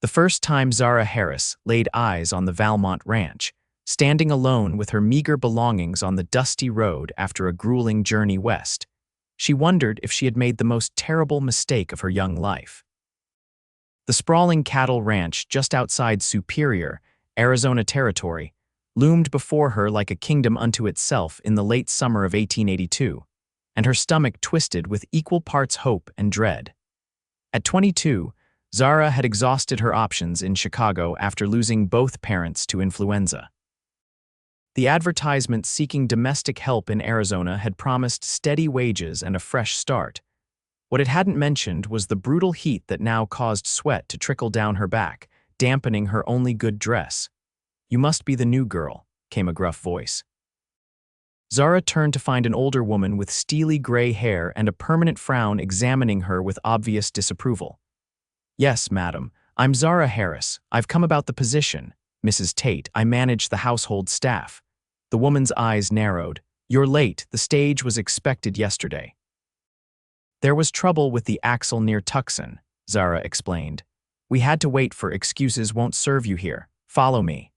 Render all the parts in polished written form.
The first time Zara Harris laid eyes on the Valmont Ranch, standing alone with her meager belongings on the dusty road after a grueling journey west, she wondered if she had made the most terrible mistake of her young life. The sprawling cattle ranch just outside Superior, Arizona Territory, loomed before her like a kingdom unto itself in the late summer of 1882, and her stomach twisted with equal parts hope and dread. At 22, Zara had exhausted her options in Chicago after losing both parents to influenza. The advertisement seeking domestic help in Arizona had promised steady wages and a fresh start. What it hadn't mentioned was the brutal heat that now caused sweat to trickle down her back, dampening her only good dress. "You must be the new girl," came a gruff voice. Zara turned to find an older woman with steely gray hair and a permanent frown examining her with obvious disapproval. "Yes, madam, I'm Zara Harris. I've come about the position. Mrs. Tate, I manage the household staff." The woman's eyes narrowed. "You're late. The stage was expected yesterday." "There was trouble with the axle near Tucson," Zara explained. "We had to wait for excuses won't serve you here. Follow me."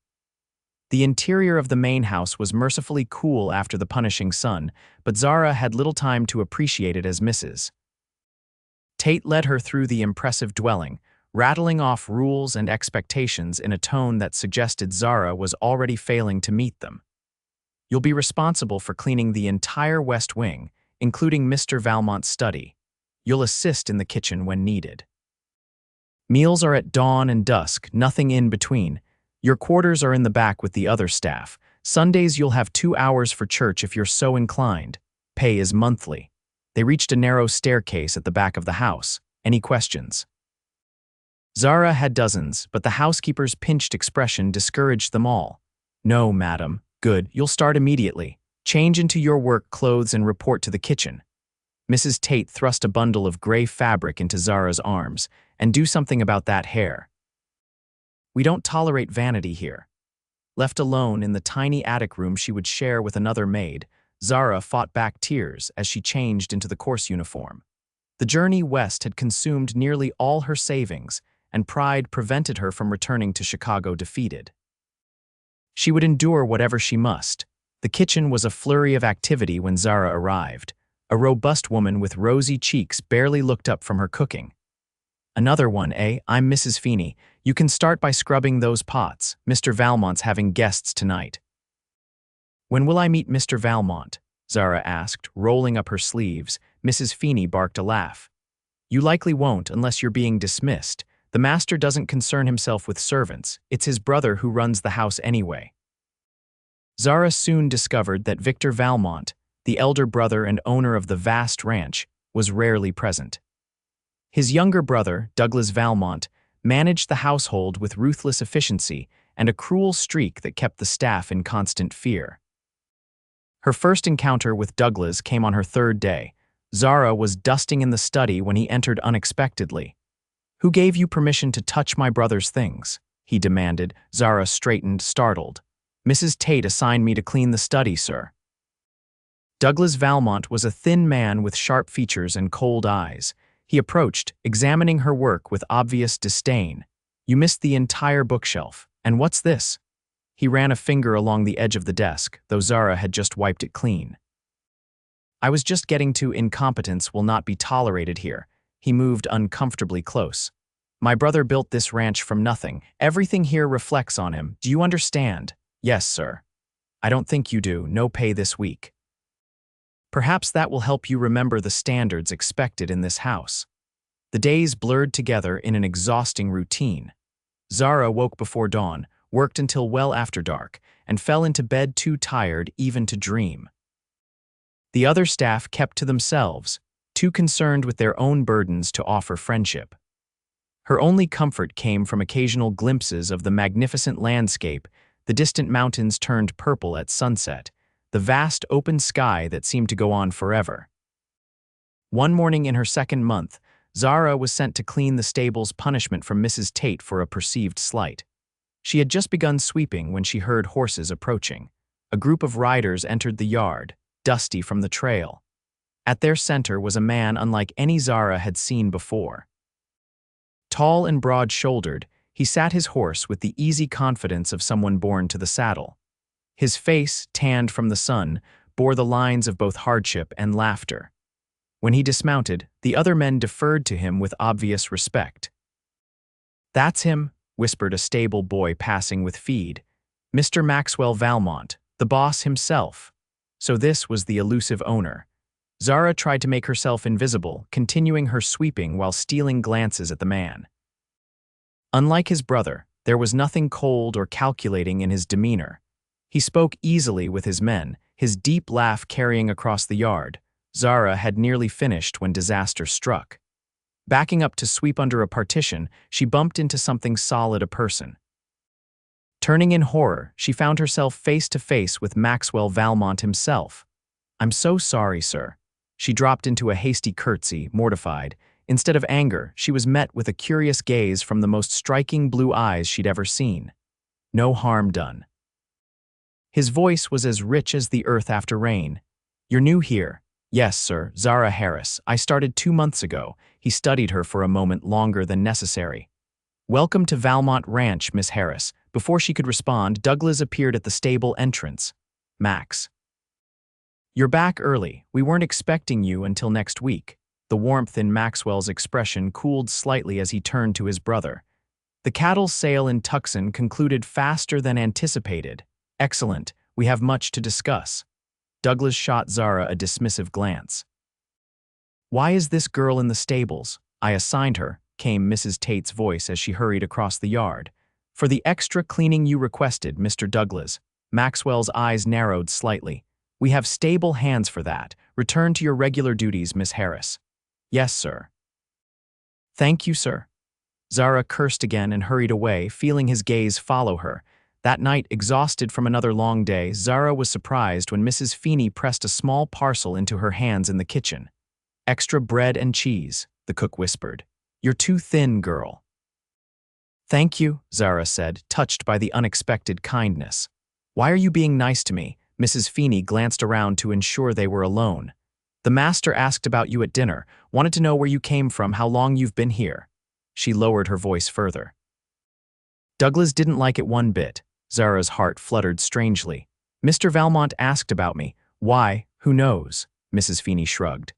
The interior of the main house was mercifully cool after the punishing sun, but Zara had little time to appreciate it as Mrs. Tate led her through the impressive dwelling, rattling off rules and expectations in a tone that suggested Zara was already failing to meet them. "You'll be responsible for cleaning the entire west wing, including Mr. Valmont's study. You'll assist in the kitchen when needed. Meals are at dawn and dusk, nothing in between. Your quarters are in the back with the other staff. Sundays you'll have 2 hours for church if you're so inclined. Pay is monthly." They reached a narrow staircase at the back of the house. "Any questions?" Zara had dozens, but the housekeeper's pinched expression discouraged them all. "No, madam. Good, you'll start immediately. Change into your work clothes and report to the kitchen." Mrs. Tate thrust a bundle of gray fabric into Zara's arms. "And do something about that hair. We don't tolerate vanity here." Left alone in the tiny attic room she would share with another maid, Zara fought back tears as she changed into the course uniform. The journey west had consumed nearly all her savings, and pride prevented her from returning to Chicago defeated. She would endure whatever she must. The kitchen was a flurry of activity when Zara arrived. A robust woman with rosy cheeks barely looked up from her cooking. "Another one, eh? I'm Mrs. Feeney. You can start by scrubbing those pots. Mr. Valmont's having guests tonight." "When will I meet Mr. Valmont?" Zara asked, rolling up her sleeves. Mrs. Feeney barked a laugh. "You likely won't unless you're being dismissed. The master doesn't concern himself with servants. It's his brother who runs the house anyway." Zara soon discovered that Victor Valmont, the elder brother and owner of the vast ranch, was rarely present. His younger brother, Douglas Valmont, managed the household with ruthless efficiency and a cruel streak that kept the staff in constant fear. Her first encounter with Douglas came on her third day. Zara was dusting in the study when he entered unexpectedly. "Who gave you permission to touch my brother's things?" he demanded. Zara straightened, startled. "Mrs. Tate assigned me to clean the study, sir." Douglas Valmont was a thin man with sharp features and cold eyes. He approached, examining her work with obvious disdain. "You missed the entire bookshelf. And what's this?" He ran a finger along the edge of the desk, though Zara had just wiped it clean. "I was just getting to incompetence will not be tolerated here." He moved uncomfortably close. "My brother built this ranch from nothing. Everything here reflects on him. Do you understand?" "Yes, sir." "I don't think you do. No pay this week." "Perhaps that will help you remember the standards expected in this house." The days blurred together in an exhausting routine. Zara woke before dawn, worked until well after dark, and fell into bed too tired even to dream. The other staff kept to themselves, too concerned with their own burdens to offer friendship. Her only comfort came from occasional glimpses of the magnificent landscape, the distant mountains turned purple at sunset, the vast open sky that seemed to go on forever. One morning in her second month, Zara was sent to clean the stable's punishment from Mrs. Tate for a perceived slight. She had just begun sweeping when she heard horses approaching. A group of riders entered the yard, dusty from the trail. At their center was a man unlike any Zara had seen before. Tall and broad-shouldered, He sat his horse with the easy confidence of someone born to the saddle. His face, tanned from the sun, bore the lines of both hardship and laughter. When he dismounted, the other men deferred to him with obvious respect. "That's him," whispered a stable boy passing with feed. "Mr. Maxwell Valmont, the boss himself." So this was the elusive owner. Zara tried to make herself invisible, continuing her sweeping while stealing glances at the man. Unlike his brother, there was nothing cold or calculating in his demeanor. He spoke easily with his men, his deep laugh carrying across the yard. Zara had nearly finished when disaster struck. Backing up to sweep under a partition, she bumped into something solid, a person. Turning in horror, she found herself face to face with Maxwell Valmont himself. "I'm so sorry, sir." She dropped into a hasty curtsy, mortified. Instead of anger, she was met with a curious gaze from the most striking blue eyes she'd ever seen. "No harm done." His voice was as rich as the earth after rain. "You're new here?" "Yes, sir, Zara Harris. I started 2 months ago." He studied her for a moment longer than necessary. "Welcome to Valmont Ranch, Miss Harris." Before she could respond, Douglas appeared at the stable entrance. "Max, you're back early. We weren't expecting you until next week." The warmth in Maxwell's expression cooled slightly as he turned to his brother. "The cattle sale in Tucson concluded faster than anticipated." "Excellent. We have much to discuss." Douglas shot Zara a dismissive glance. "Why is this girl in the stables?" "I assigned her," came Mrs. Tate's voice as she hurried across the yard. "For the extra cleaning you requested, Mr. Douglas." Maxwell's eyes narrowed slightly. "We have stable hands for that. Return to your regular duties, Miss Harris." "Yes, sir." "Thank you, sir." Zara cursed again and hurried away, feeling his gaze follow her. That night, exhausted from another long day, Zara was surprised when Mrs. Feeney pressed a small parcel into her hands in the kitchen. "Extra bread and cheese," the cook whispered. "You're too thin, girl." "Thank you," Zara said, touched by the unexpected kindness. "Why are you being nice to me?" Mrs. Feeney glanced around to ensure they were alone. "The master asked about you at dinner, wanted to know where you came from, how long you've been here." She lowered her voice further. Douglas didn't like it one bit. Zara's heart fluttered strangely. "Mr. Valmont asked about me. Why, who knows?" Mrs. Feeney shrugged.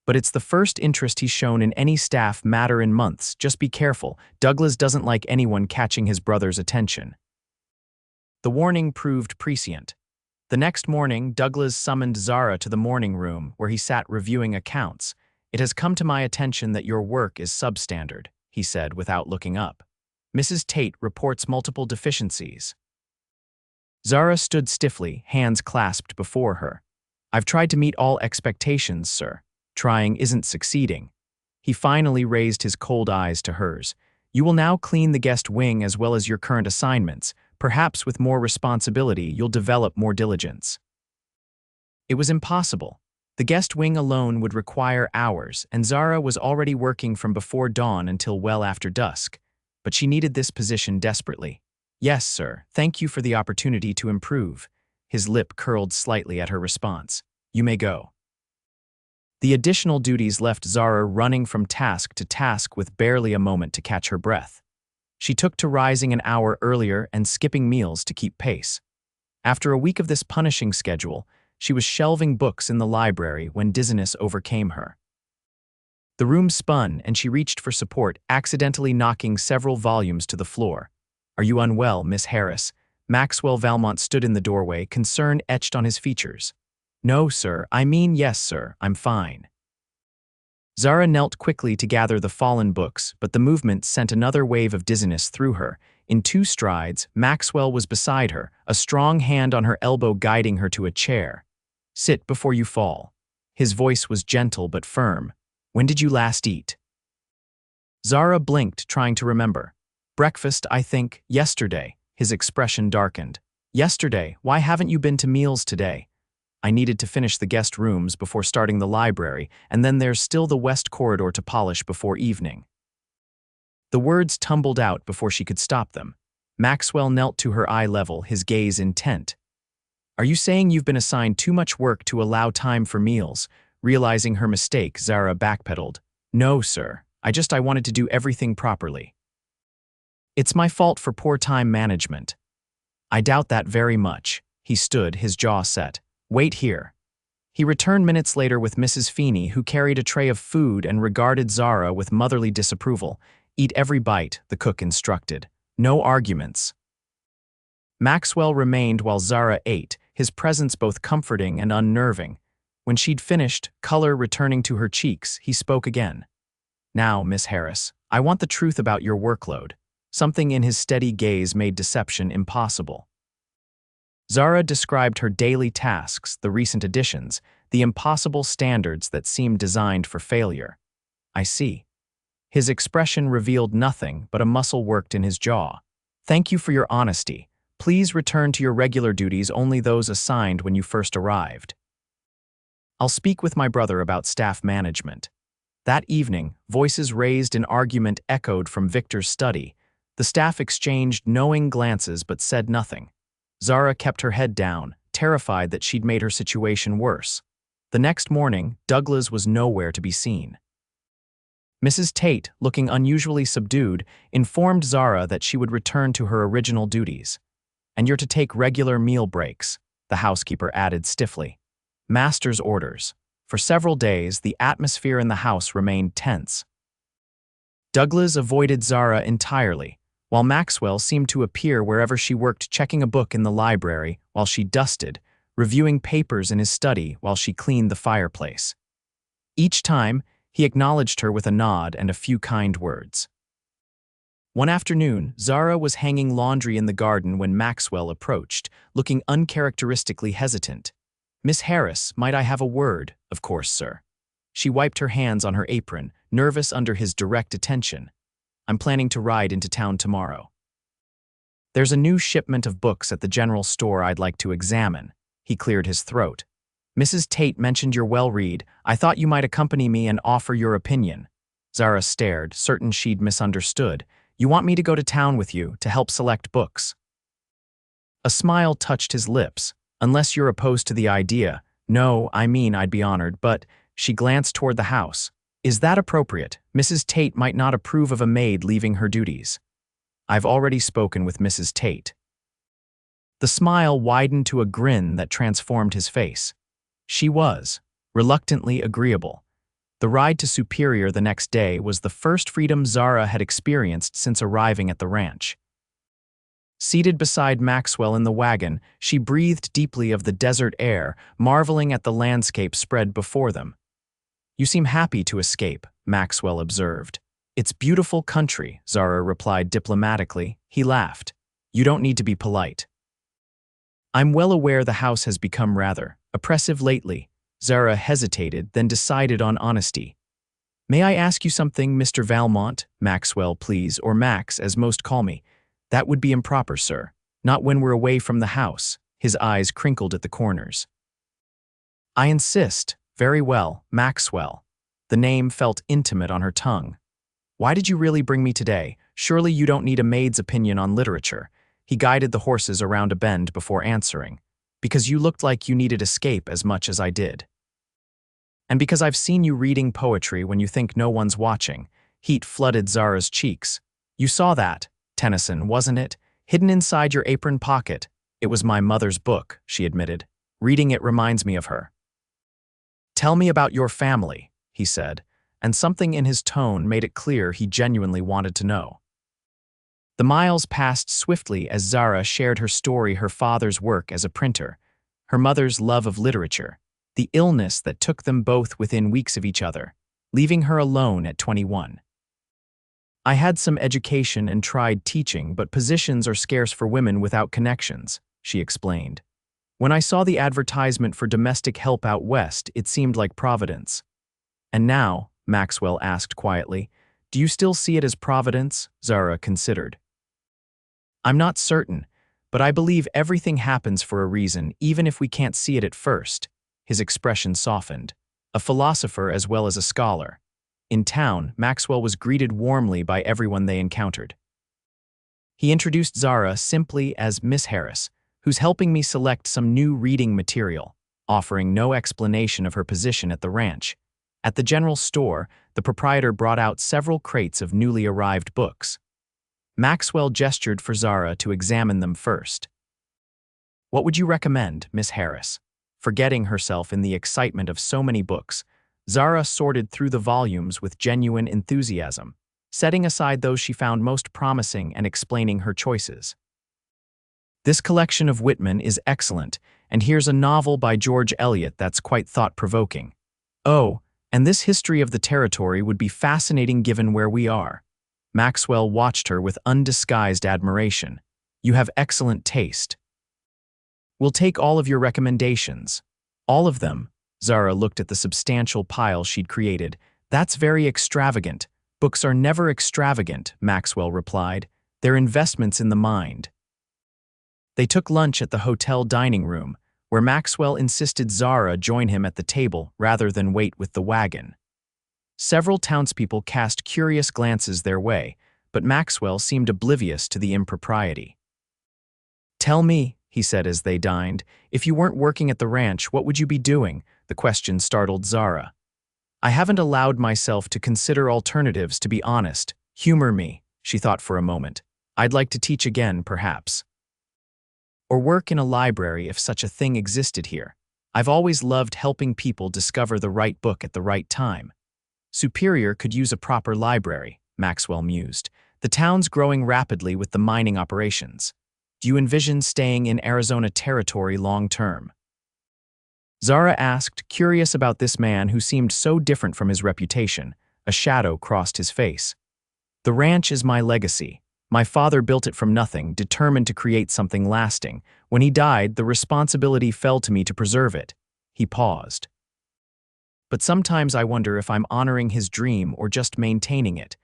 "But it's the first interest he's shown in any staff matter in months. Just be careful. Douglas doesn't like anyone catching his brother's attention." The warning proved prescient. The next morning, Douglas summoned Zara to the morning room where he sat reviewing accounts. "It has come to my attention that your work is substandard," he said without looking up. "Mrs. Tate reports multiple deficiencies." Zara stood stiffly, hands clasped before her. "I've tried to meet all expectations, sir. Trying isn't succeeding." He finally raised his cold eyes to hers. "You will now clean the guest wing as well as your current assignments. Perhaps with more responsibility, you'll develop more diligence." It was impossible. The guest wing alone would require hours, and Zara was already working from before dawn until well after dusk. But she needed this position desperately. "Yes, sir. Thank you for the opportunity to improve." His lip curled slightly at her response. "You may go." The additional duties left Zara running from task to task with barely a moment to catch her breath. She took to rising an hour earlier and skipping meals to keep pace. After a week of this punishing schedule, she was shelving books in the library when dizziness overcame her. The room spun and she reached for support, accidentally knocking several volumes to the floor. "Are you unwell, Miss Harris?" Maxwell Valmont stood in the doorway, concern etched on his features. "No, sir. I mean, yes, sir. I'm fine." Zara knelt quickly to gather the fallen books, but the movement sent another wave of dizziness through her. In 2 strides, Maxwell was beside her, a strong hand on her elbow guiding her to a chair. "Sit before you fall." His voice was gentle but firm. "When did you last eat?" Zara blinked, trying to remember. "Breakfast, I think, yesterday." His expression darkened. "Yesterday? Why haven't you been to meals today?" "I needed to finish the guest rooms before starting the library, and then there's still the west corridor to polish before evening." The words tumbled out before she could stop them. Maxwell knelt to her eye level, his gaze intent. "Are you saying you've been assigned too much work to allow time for meals?" Realizing her mistake, Zara backpedaled. "No, sir. I wanted to do everything properly." It's my fault for poor time management. I doubt that very much. He stood, his jaw set. Wait here. He returned minutes later with Mrs. Feeney, who carried a tray of food and regarded Zara with motherly disapproval. Eat every bite, the cook instructed. No arguments. Maxwell remained while Zara ate, his presence both comforting and unnerving. When she'd finished, color returning to her cheeks, he spoke again. Now, Miss Harris, I want the truth about your workload. Something in his steady gaze made deception impossible. Zara described her daily tasks, the recent additions, the impossible standards that seemed designed for failure. I see. His expression revealed nothing, but a muscle worked in his jaw. Thank you for your honesty. Please return to your regular duties, only those assigned when you first arrived. I'll speak with my brother about staff management. That evening, voices raised in argument echoed from Victor's study. The staff exchanged knowing glances but said nothing. Zara kept her head down, terrified that she'd made her situation worse. The next morning, Douglas was nowhere to be seen. Mrs. Tate, looking unusually subdued, informed Zara that she would return to her original duties. And you're to take regular meal breaks, the housekeeper added stiffly. Master's orders. For several days, the atmosphere in the house remained tense. Douglas avoided Zara entirely, while Maxwell seemed to appear wherever she worked, checking a book in the library while she dusted, reviewing papers in his study while she cleaned the fireplace. Each time, he acknowledged her with a nod and a few kind words. One afternoon, Zara was hanging laundry in the garden when Maxwell approached, looking uncharacteristically hesitant. Miss Harris, might I have a word? Of course, sir. She wiped her hands on her apron, nervous under his direct attention. I'm planning to ride into town tomorrow. There's a new shipment of books at the general store I'd like to examine. He cleared his throat. Mrs. Tate mentioned your well-read. I thought you might accompany me and offer your opinion. Zara stared, certain she'd misunderstood. You want me to go to town with you to help select books? A smile touched his lips. Unless you're opposed to the idea. No, I mean I'd be honored, but she glanced toward the house. Is that appropriate? Mrs. Tate might not approve of a maid leaving her duties. I've already spoken with Mrs. Tate. The smile widened to a grin that transformed his face. She was, reluctantly agreeable. The ride to Superior the next day was the first freedom Zara had experienced since arriving at the ranch. Seated beside Maxwell in the wagon, she breathed deeply of the desert air, marveling at the landscape spread before them. You seem happy to escape, Maxwell observed. It's beautiful country, Zara replied diplomatically. He laughed. You don't need to be polite. I'm well aware the house has become rather oppressive lately. Zara hesitated, then decided on honesty. May I ask you something, Mr. Valmont? Maxwell, please, or Max, as most call me. That would be improper, sir. Not when we're away from the house. His eyes crinkled at the corners. I insist. Very well, Maxwell. The name felt intimate on her tongue. Why did you really bring me today? Surely you don't need a maid's opinion on literature. He guided the horses around a bend before answering. Because you looked like you needed escape as much as I did. And because I've seen you reading poetry when you think no one's watching. Heat flooded Zara's cheeks. You saw that, Tennyson, wasn't it? Hidden inside your apron pocket. It was my mother's book, she admitted. Reading it reminds me of her. Tell me about your family, he said, and something in his tone made it clear he genuinely wanted to know. The miles passed swiftly as Zara shared her story, her father's work as a printer, her mother's love of literature, the illness that took them both within weeks of each other, leaving her alone at 21. I had some education and tried teaching, but positions are scarce for women without connections, she explained. When I saw the advertisement for domestic help out west, it seemed like providence. And now, Maxwell asked quietly, do you still see it as providence? Zara considered. I'm not certain, but I believe everything happens for a reason, even if we can't see it at first. His expression softened. A philosopher as well as a scholar. In town, Maxwell was greeted warmly by everyone they encountered. He introduced Zara simply as Miss Harris, who's helping me select some new reading material, offering no explanation of her position at the ranch. At the general store, the proprietor brought out several crates of newly arrived books. Maxwell gestured for Zara to examine them first. What would you recommend, Miss Harris? Forgetting herself in the excitement of so many books, Zara sorted through the volumes with genuine enthusiasm, setting aside those she found most promising and explaining her choices. This collection of Whitman is excellent, and here's a novel by George Eliot that's quite thought-provoking. Oh, and this history of the territory would be fascinating given where we are. Maxwell watched her with undisguised admiration. You have excellent taste. We'll take all of your recommendations. All of them. Zara looked at the substantial pile she'd created. That's very extravagant. Books are never extravagant, Maxwell replied. They're investments in the mind. They took lunch at the hotel dining room, where Maxwell insisted Zara join him at the table rather than wait with the wagon. Several townspeople cast curious glances their way, but Maxwell seemed oblivious to the impropriety. Tell me, he said as they dined, if you weren't working at the ranch, what would you be doing? The question startled Zara. I haven't allowed myself to consider alternatives, to be honest. Humor me, she thought for a moment. I'd like to teach again, perhaps. Or work in a library if such a thing existed here. I've always loved helping people discover the right book at the right time. Superior could use a proper library, Maxwell mused. The town's growing rapidly with the mining operations. Do you envision staying in Arizona territory long-term? Zara asked, curious about this man who seemed so different from his reputation. A shadow crossed his face. The ranch is my legacy. My father built it from nothing, determined to create something lasting. When he died, the responsibility fell to me to preserve it. He paused. But sometimes I wonder if I'm honoring his dream or just maintaining it.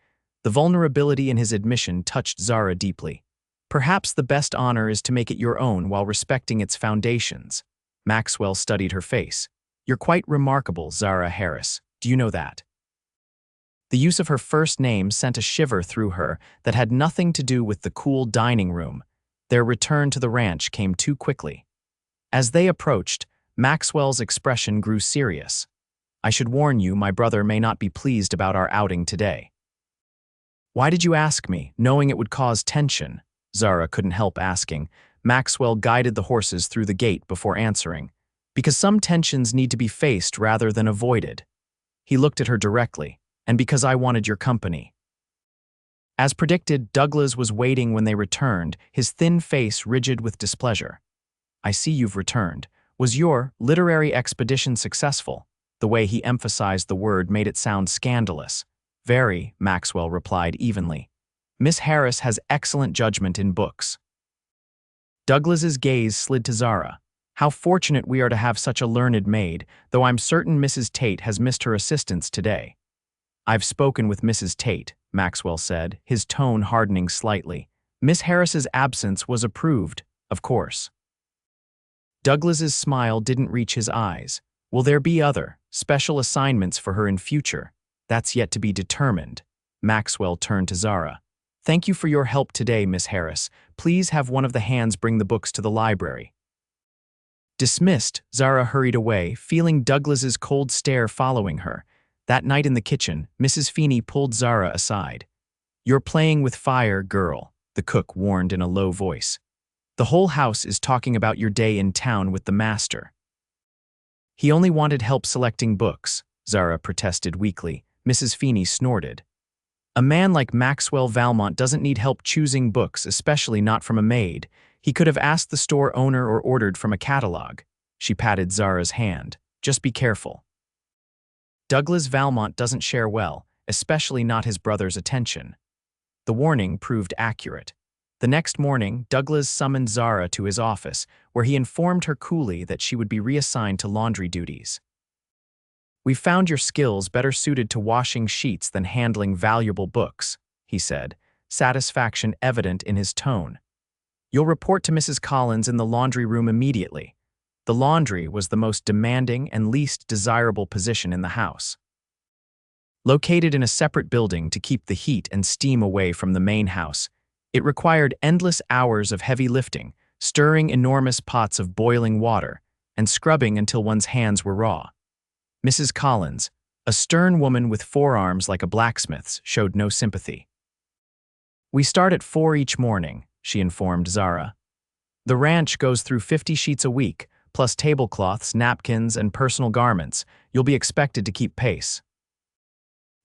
The vulnerability in his admission touched Zara deeply. Perhaps the best honor is to make it your own while respecting its foundations. Maxwell studied her face. You're quite remarkable, Zara Harris. Do you know that? The use of her first name sent a shiver through her that had nothing to do with the cool dining room. Their return to the ranch came too quickly. As they approached, Maxwell's expression grew serious. I should warn you, my brother may not be pleased about our outing today. Why did you ask me, knowing it would cause tension? Zara couldn't help asking. Maxwell guided the horses through the gate before answering. Because some tensions need to be faced rather than avoided. He looked at her directly. And because I wanted your company. As predicted, Douglas was waiting when they returned, his thin face rigid with displeasure. I see you've returned. Was your literary expedition successful? The way he emphasized the word made it sound scandalous. Very, Maxwell replied evenly. Miss Harris has excellent judgment in books. Douglas's gaze slid to Zara. How fortunate we are to have such a learned maid, though I'm certain Mrs. Tate has missed her assistance today. I've spoken with Mrs. Tate, Maxwell said, his tone hardening slightly. Miss Harris's absence was approved, of course. Douglas's smile didn't reach his eyes. Will there be other, special assignments for her in future? That's yet to be determined. Maxwell turned to Zara. Thank you for your help today, Miss Harris. Please have one of the hands bring the books to the library. Dismissed, Zara hurried away, feeling Douglas's cold stare following her. That night in the kitchen, Mrs. Feeney pulled Zara aside. You're playing with fire, girl, the cook warned in a low voice. The whole house is talking about your day in town with the master. He only wanted help selecting books, Zara protested weakly. Mrs. Feeney snorted. A man like Maxwell Valmont doesn't need help choosing books, especially not from a maid. He could have asked the store owner or ordered from a catalog. She patted Zara's hand. Just be careful. Douglas Valmont doesn't share well, especially not his brother's attention. The warning proved accurate. The next morning, Douglas summoned Zara to his office, where he informed her coolly that she would be reassigned to laundry duties. We've found your skills better suited to washing sheets than handling valuable books, he said, satisfaction evident in his tone. You'll report to Mrs. Collins in the laundry room immediately. The laundry was the most demanding and least desirable position in the house. Located in a separate building to keep the heat and steam away from the main house, it required endless hours of heavy lifting, stirring enormous pots of boiling water, and scrubbing until one's hands were raw. Mrs. Collins, a stern woman with forearms like a blacksmith's, showed no sympathy. We start at 4 each morning, she informed Zara. The ranch goes through 50 sheets a week, plus tablecloths, napkins, and personal garments. You'll be expected to keep pace.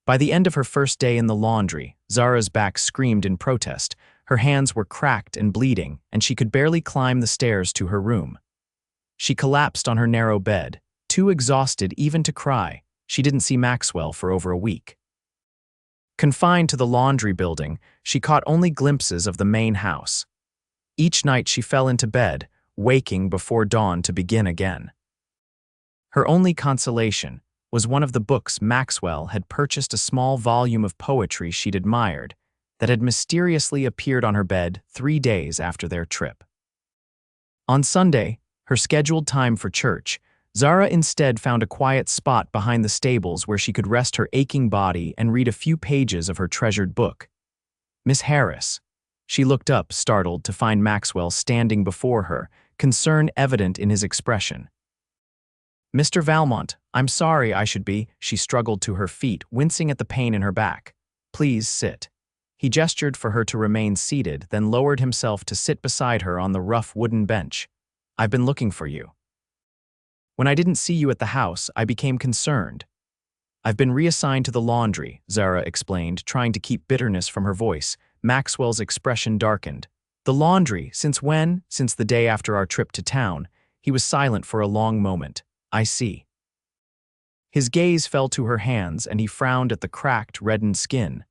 By the end of her first day in the laundry, Zara's back screamed in protest. Her hands were cracked and bleeding, and she could barely climb the stairs to her room. She collapsed on her narrow bed, too exhausted even to cry. She didn't see Maxwell for over a week. Confined to the laundry building, she caught only glimpses of the main house. Each night she fell into bed, waking before dawn to begin again. Her only consolation was one of the books Maxwell had purchased, a small volume of poetry she'd admired that had mysteriously appeared on her bed 3 days after their trip. On Sunday, her scheduled time for church, Zara instead found a quiet spot behind the stables where she could rest her aching body and read a few pages of her treasured book. Miss Harris. She looked up, startled to find Maxwell standing before her, concern evident in his expression. Mr. Valmont, I'm sorry I should be. She struggled to her feet, wincing at the pain in her back. Please sit. He gestured for her to remain seated, then lowered himself to sit beside her on the rough wooden bench. I've been looking for you. When I didn't see you at the house, I became concerned. I've been reassigned to the laundry, Zara explained, trying to keep bitterness from her voice. Maxwell's expression darkened. The laundry, since when? Since the day after our trip to town. He was silent for a long moment. I see. His gaze fell to her hands and he frowned at the cracked, reddened skin.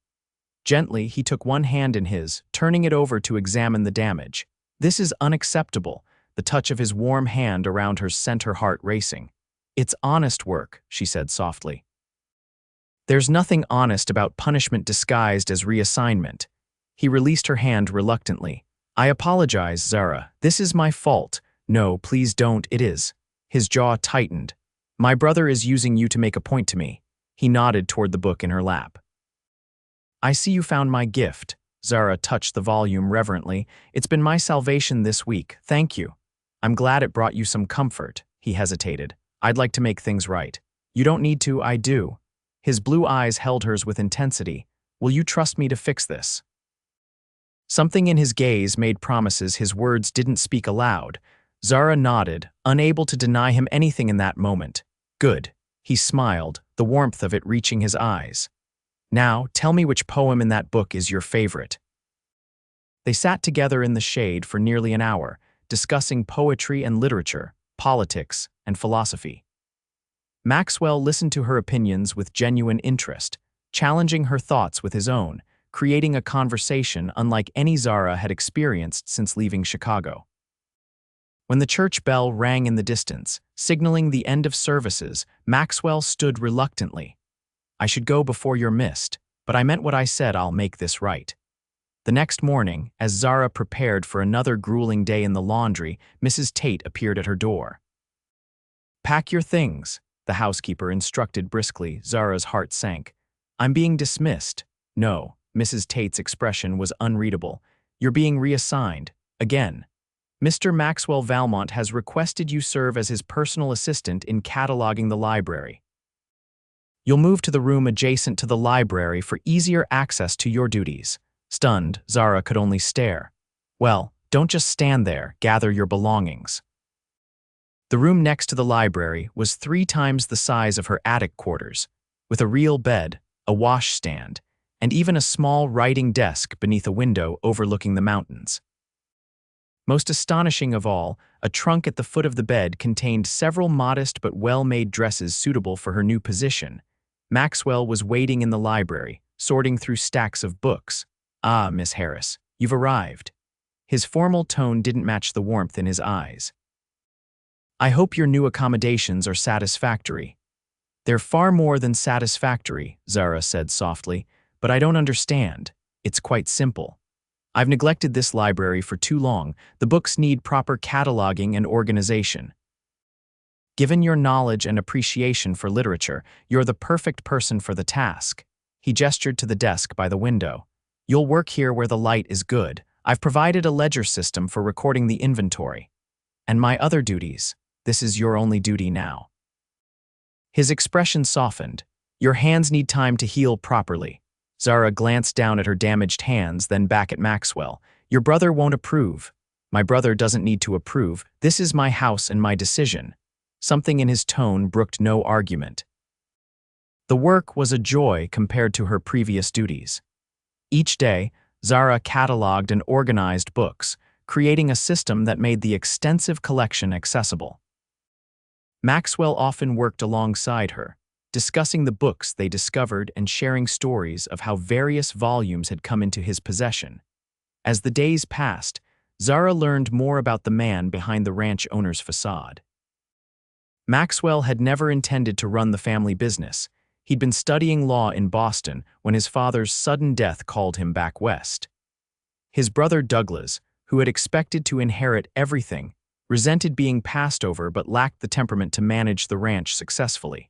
Gently, he took one hand in his, turning it over to examine the damage. This is unacceptable. The touch of his warm hand around her sent her heart racing. It's honest work, she said softly. There's nothing honest about punishment disguised as reassignment. He released her hand reluctantly. I apologize, Zara. This is my fault. No, please don't, it is. His jaw tightened. My brother is using you to make a point to me. He nodded toward the book in her lap. I see you found my gift. Zara touched the volume reverently. It's been my salvation this week. Thank you. I'm glad it brought you some comfort. He hesitated. I'd like to make things right. You don't need to, I do. His blue eyes held hers with intensity. Will you trust me to fix this? Something in his gaze made promises his words didn't speak aloud. Zara nodded, unable to deny him anything in that moment. Good. He smiled, the warmth of it reaching his eyes. Now, tell me which poem in that book is your favorite. They sat together in the shade for nearly an hour, discussing poetry and literature, politics and philosophy. Maxwell listened to her opinions with genuine interest, challenging her thoughts with his own, creating a conversation unlike any Zara had experienced since leaving Chicago. When the church bell rang in the distance, signaling the end of services, Maxwell stood reluctantly. I should go before you're missed, but I meant what I said. I'll make this right. The next morning, as Zara prepared for another grueling day in the laundry, Mrs. Tate appeared at her door. Pack your things, the housekeeper instructed briskly. Zara's heart sank. I'm being dismissed. No, Mrs. Tate's expression was unreadable. You're being reassigned. Again. Mr. Maxwell Valmont has requested you serve as his personal assistant in cataloging the library. You'll move to the room adjacent to the library for easier access to your duties. Stunned, Zara could only stare. Well, don't just stand there, gather your belongings. The room next to the library was 3 times the size of her attic quarters, with a real bed, a washstand, and even a small writing desk beneath a window overlooking the mountains. Most astonishing of all, a trunk at the foot of the bed contained several modest but well-made dresses suitable for her new position. Maxwell was waiting in the library, sorting through stacks of books. Ah, Miss Harris, you've arrived. His formal tone didn't match the warmth in his eyes. I hope your new accommodations are satisfactory. They're far more than satisfactory, Zara said softly, but I don't understand. It's quite simple. I've neglected this library for too long. The books need proper cataloging and organization. Given your knowledge and appreciation for literature, you're the perfect person for the task. He gestured to the desk by the window. You'll work here where the light is good. I've provided a ledger system for recording the inventory. And my other duties, this is your only duty now. His expression softened. Your hands need time to heal properly. Zara glanced down at her damaged hands, then back at Maxwell. Your brother won't approve. My brother doesn't need to approve. This is my house and my decision. Something in his tone brooked no argument. The work was a joy compared to her previous duties. Each day, Zara cataloged and organized books, creating a system that made the extensive collection accessible. Maxwell often worked alongside her, discussing the books they discovered and sharing stories of how various volumes had come into his possession. As the days passed, Zara learned more about the man behind the ranch owner's facade. Maxwell had never intended to run the family business. He'd been studying law in Boston when his father's sudden death called him back west. His brother Douglas, who had expected to inherit everything, resented being passed over but lacked the temperament to manage the ranch successfully.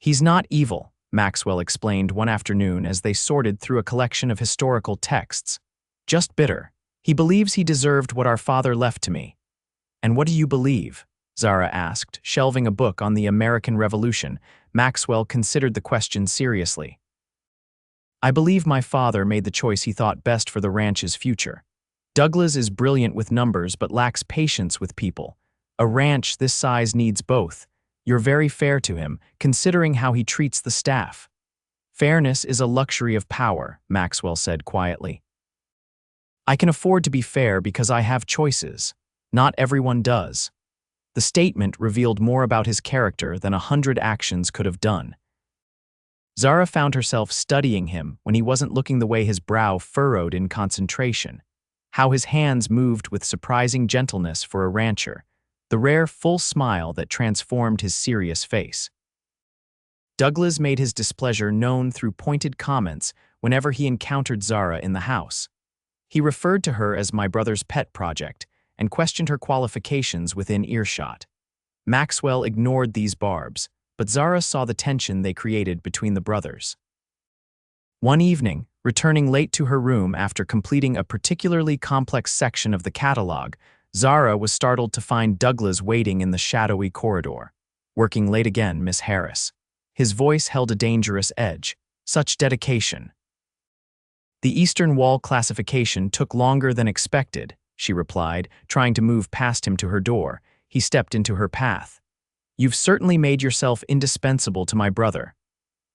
He's not evil, Maxwell explained one afternoon as they sorted through a collection of historical texts. Just bitter. He believes he deserved what our father left to me. And what do you believe? Zara asked, shelving a book on the American Revolution. Maxwell considered the question seriously. I believe my father made the choice he thought best for the ranch's future. Douglas is brilliant with numbers but lacks patience with people. A ranch this size needs both. You're very fair to him, considering how he treats the staff. Fairness is a luxury of power, Maxwell said quietly. I can afford to be fair because I have choices. Not everyone does. The statement revealed more about his character than 100 actions could have done. Zara found herself studying him when he wasn't looking, the way his brow furrowed in concentration, how his hands moved with surprising gentleness for a rancher, the rare full smile that transformed his serious face. Douglas made his displeasure known through pointed comments whenever he encountered Zara in the house. He referred to her as my brother's pet project and questioned her qualifications within earshot. Maxwell ignored these barbs, but Zara saw the tension they created between the brothers. One evening, returning late to her room after completing a particularly complex section of the catalog, Zara was startled to find Douglas waiting in the shadowy corridor. Working late again, Miss Harris. His voice held a dangerous edge. Such dedication. The Eastern Wall classification took longer than expected, she replied, trying to move past him to her door. He stepped into her path. You've certainly made yourself indispensable to my brother.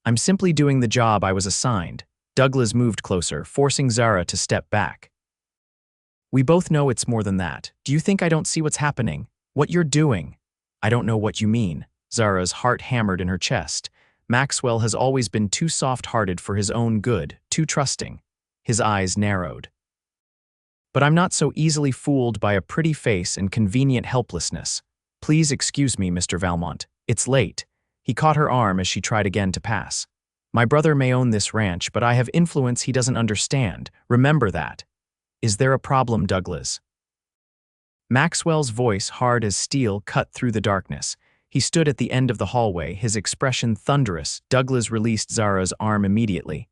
I'm simply doing the job I was assigned. Douglas moved closer, forcing Zara to step back. We both know it's more than that. Do you think I don't see what's happening? What you're doing? I don't know what you mean. Zara's heart hammered in her chest. Maxwell has always been too soft-hearted for his own good, too trusting. His eyes narrowed. But I'm not so easily fooled by a pretty face and convenient helplessness. Please excuse me, Mr. Valmont. It's late. He caught her arm as she tried again to pass. My brother may own this ranch, but I have influence he doesn't understand. Remember that. Is there a problem, Douglas? Maxwell's voice, hard as steel, cut through the darkness. He stood at the end of the hallway, his expression thunderous. Douglas released Zara's arm immediately.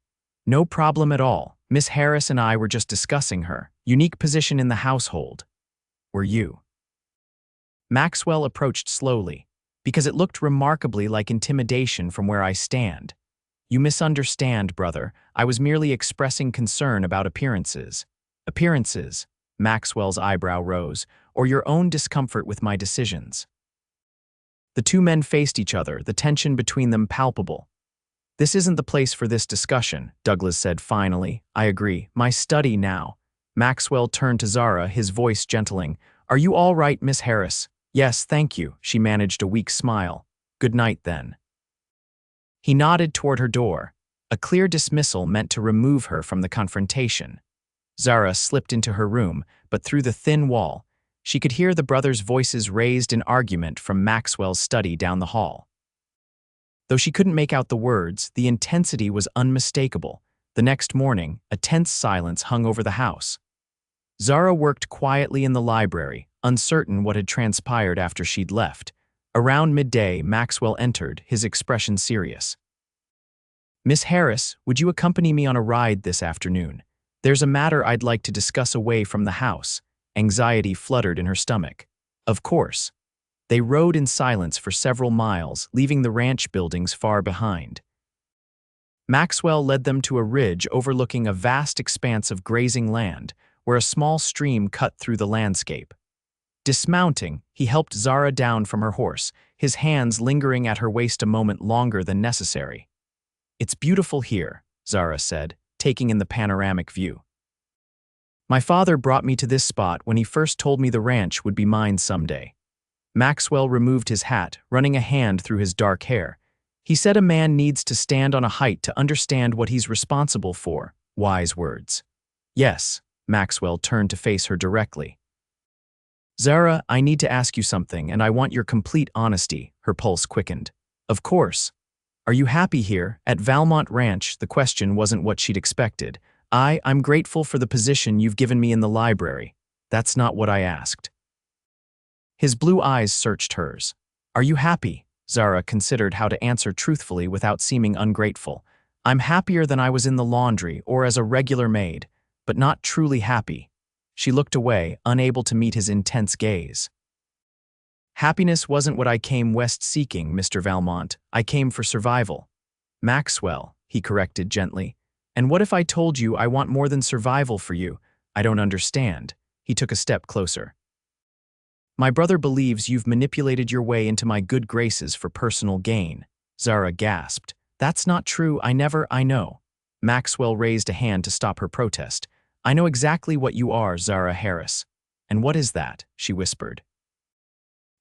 No problem at all. Miss Harris and I were just discussing her unique position in the household. Were you? Maxwell approached slowly, because it looked remarkably like intimidation from where I stand. You misunderstand, brother. I was merely expressing concern about appearances. Appearances, Maxwell's eyebrow rose, or your own discomfort with my decisions. The two men faced each other, the tension between them palpable. This isn't the place for this discussion, Douglas said finally. I agree. My study now. Maxwell turned to Zara, his voice gentling. Are you all right, Miss Harris? Yes, thank you. She managed a weak smile. Good night, then. He nodded toward her door. A clear dismissal meant to remove her from the confrontation. Zara slipped into her room, but through the thin wall, she could hear the brothers' voices raised in argument from Maxwell's study down the hall. Though she couldn't make out the words, the intensity was unmistakable. The next morning, a tense silence hung over the house. Zara worked quietly in the library, uncertain what had transpired after she'd left. Around midday, Maxwell entered, his expression serious. Miss Harris, would you accompany me on a ride this afternoon? There's a matter I'd like to discuss away from the house. Anxiety fluttered in her stomach. Of course. They rode in silence for several miles, leaving the ranch buildings far behind. Maxwell led them to a ridge overlooking a vast expanse of grazing land, where a small stream cut through the landscape. Dismounting, he helped Zara down from her horse, his hands lingering at her waist a moment longer than necessary. "It's beautiful here," Zara said, taking in the panoramic view. "My father brought me to this spot when he first told me the ranch would be mine someday." Maxwell removed his hat, running a hand through his dark hair. He said a man needs to stand on a height to understand what he's responsible for. Wise words. "Yes," Maxwell turned to face her directly. "Zara, I need to ask you something, and I want your complete honesty." Her pulse quickened. "Of course. Are you happy here, at Valmont Ranch?" The question wasn't what she'd expected. I'm grateful for the position you've given me in the library." "That's not what I asked." His blue eyes searched hers. "Are you happy?" Zara considered how to answer truthfully without seeming ungrateful. "I'm happier than I was in the laundry or as a regular maid, but not truly happy." She looked away, unable to meet his intense gaze. "Happiness wasn't what I came west seeking, Mr. Valmont. I came for survival." "Maxwell," he corrected gently. "And what if I told you I want more than survival for you?" "I don't understand." He took a step closer. "My brother believes you've manipulated your way into my good graces for personal gain." Zara gasped. "That's not true. I know." Maxwell raised a hand to stop her protest. "I know exactly what you are, Zara Harris." "And what is that?" she whispered.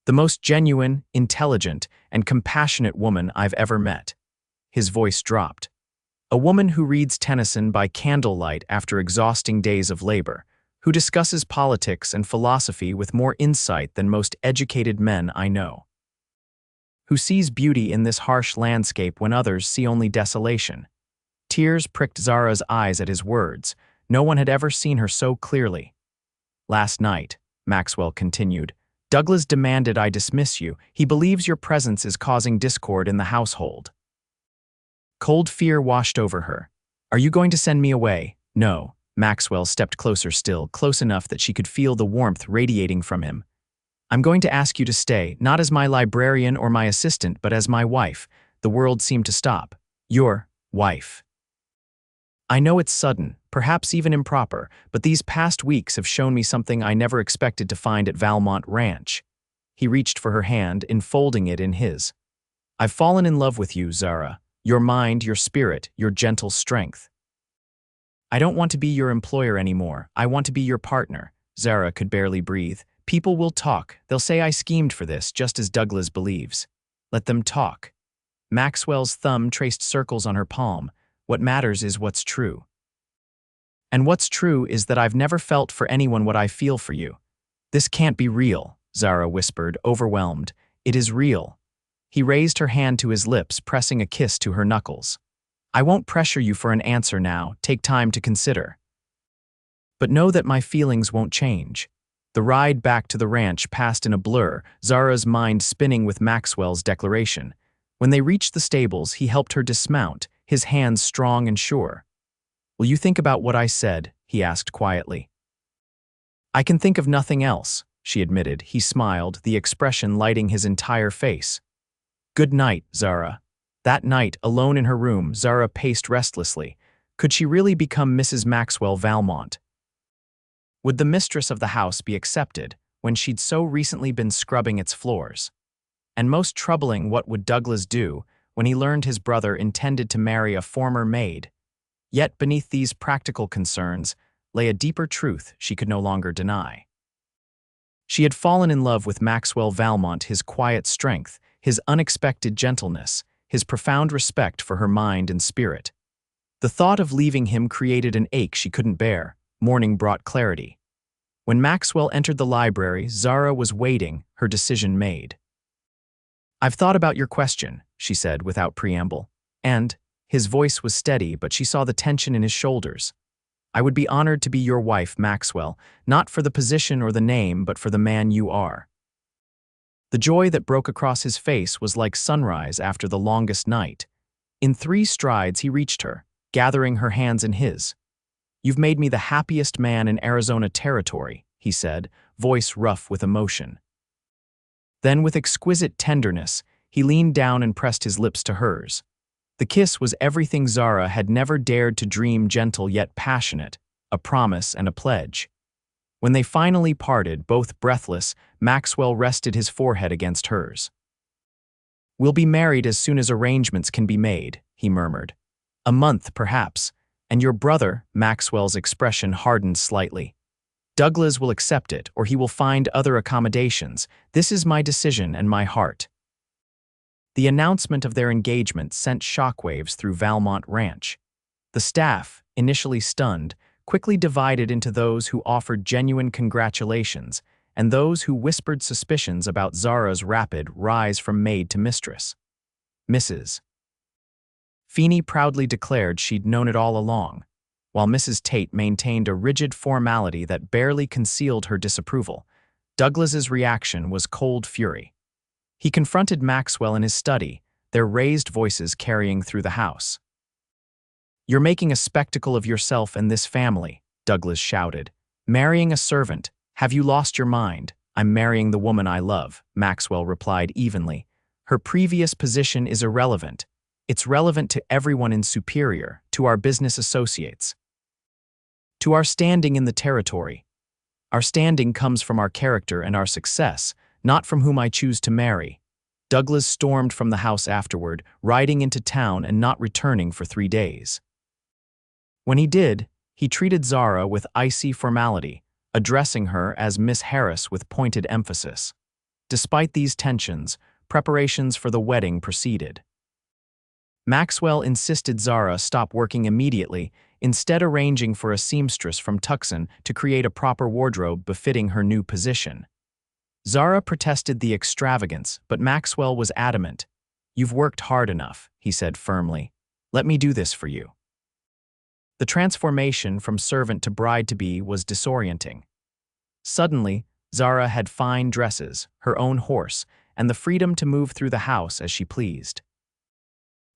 "The most genuine, intelligent, and compassionate woman I've ever met." His voice dropped. "A woman who reads Tennyson by candlelight after exhausting days of labor, who discusses politics and philosophy with more insight than most educated men I know, who sees beauty in this harsh landscape when others see only desolation." Tears pricked Zara's eyes at his words. No one had ever seen her so clearly. "Last night," Maxwell continued, "Douglas demanded I dismiss you. He believes your presence is causing discord in the household." Cold fear washed over her. "Are you going to send me away?" "No." Maxwell stepped closer still, close enough that she could feel the warmth radiating from him. "I'm going to ask you to stay, not as my librarian or my assistant, but as my wife." The world seemed to stop. "Your wife." "I know it's sudden, perhaps even improper, but these past weeks have shown me something I never expected to find at Valmont Ranch." He reached for her hand, enfolding it in his. "I've fallen in love with you, Zara. Your mind, your spirit, your gentle strength. I don't want to be your employer anymore. I want to be your partner." Zara could barely breathe. "People will talk. They'll say I schemed for this, just as Douglas believes." "Let them talk." Maxwell's thumb traced circles on her palm. "What matters is what's true. And what's true is that I've never felt for anyone what I feel for you." "This can't be real," Zara whispered, overwhelmed. "It is real." He raised her hand to his lips, pressing a kiss to her knuckles. "I won't pressure you for an answer now. Take time to consider. But know that my feelings won't change." The ride back to the ranch passed in a blur, Zara's mind spinning with Maxwell's declaration. When they reached the stables, he helped her dismount, his hands strong and sure. "Will you think about what I said?" he asked quietly. "I can think of nothing else," she admitted. He smiled, the expression lighting his entire face. "Good night, Zara." That night, alone in her room, Zara paced restlessly. Could she really become Mrs. Maxwell Valmont? Would the mistress of the house be accepted when she'd so recently been scrubbing its floors? And most troubling, what would Douglas do when he learned his brother intended to marry a former maid? Yet beneath these practical concerns lay a deeper truth she could no longer deny. She had fallen in love with Maxwell Valmont, his quiet strength, his unexpected gentleness, his profound respect for her mind and spirit. The thought of leaving him created an ache she couldn't bear. Morning brought clarity. When Maxwell entered the library, Zara was waiting, her decision made. "I've thought about your question," she said without preamble. And his voice was steady, but she saw the tension in his shoulders. "I would be honored to be your wife, Maxwell, not for the position or the name, but for the man you are." The joy that broke across his face was like sunrise after the longest night. In 3 strides he reached her, gathering her hands in his. "You've made me the happiest man in Arizona territory," he said, voice rough with emotion. Then with exquisite tenderness, he leaned down and pressed his lips to hers. The kiss was everything Zara had never dared to dream, gentle yet passionate, a promise and a pledge. When they finally parted, both breathless, Maxwell rested his forehead against hers. "We'll be married as soon as arrangements can be made," he murmured. "A month, perhaps. And your brother," Maxwell's expression hardened slightly. "Douglas will accept it, or he will find other accommodations. This is my decision and my heart." The announcement of their engagement sent shockwaves through Valmont Ranch. The staff, initially stunned, quickly divided into those who offered genuine congratulations and those who whispered suspicions about Zara's rapid rise from maid to mistress. Mrs. Feeney proudly declared she'd known it all along, while Mrs. Tate maintained a rigid formality that barely concealed her disapproval. Douglas's reaction was cold fury. He confronted Maxwell in his study, their raised voices carrying through the house. "You're making a spectacle of yourself and this family," Douglas shouted. "Marrying a servant. Have you lost your mind?" "I'm marrying the woman I love," Maxwell replied evenly. "Her previous position is irrelevant. It's relevant to everyone in Superior, to our business associates, to our standing in the territory. Our standing comes from our character and our success, not from whom I choose to marry." Douglas stormed from the house afterward, riding into town and not returning for 3 days. When he did, he treated Zara with icy formality, addressing her as Miss Harris with pointed emphasis. Despite these tensions, preparations for the wedding proceeded. Maxwell insisted Zara stop working immediately, instead arranging for a seamstress from Tucson to create a proper wardrobe befitting her new position. Zara protested the extravagance, but Maxwell was adamant. "You've worked hard enough," he said firmly. "Let me do this for you." The transformation from servant to bride-to-be was disorienting. Suddenly, Zara had fine dresses, her own horse, and the freedom to move through the house as she pleased.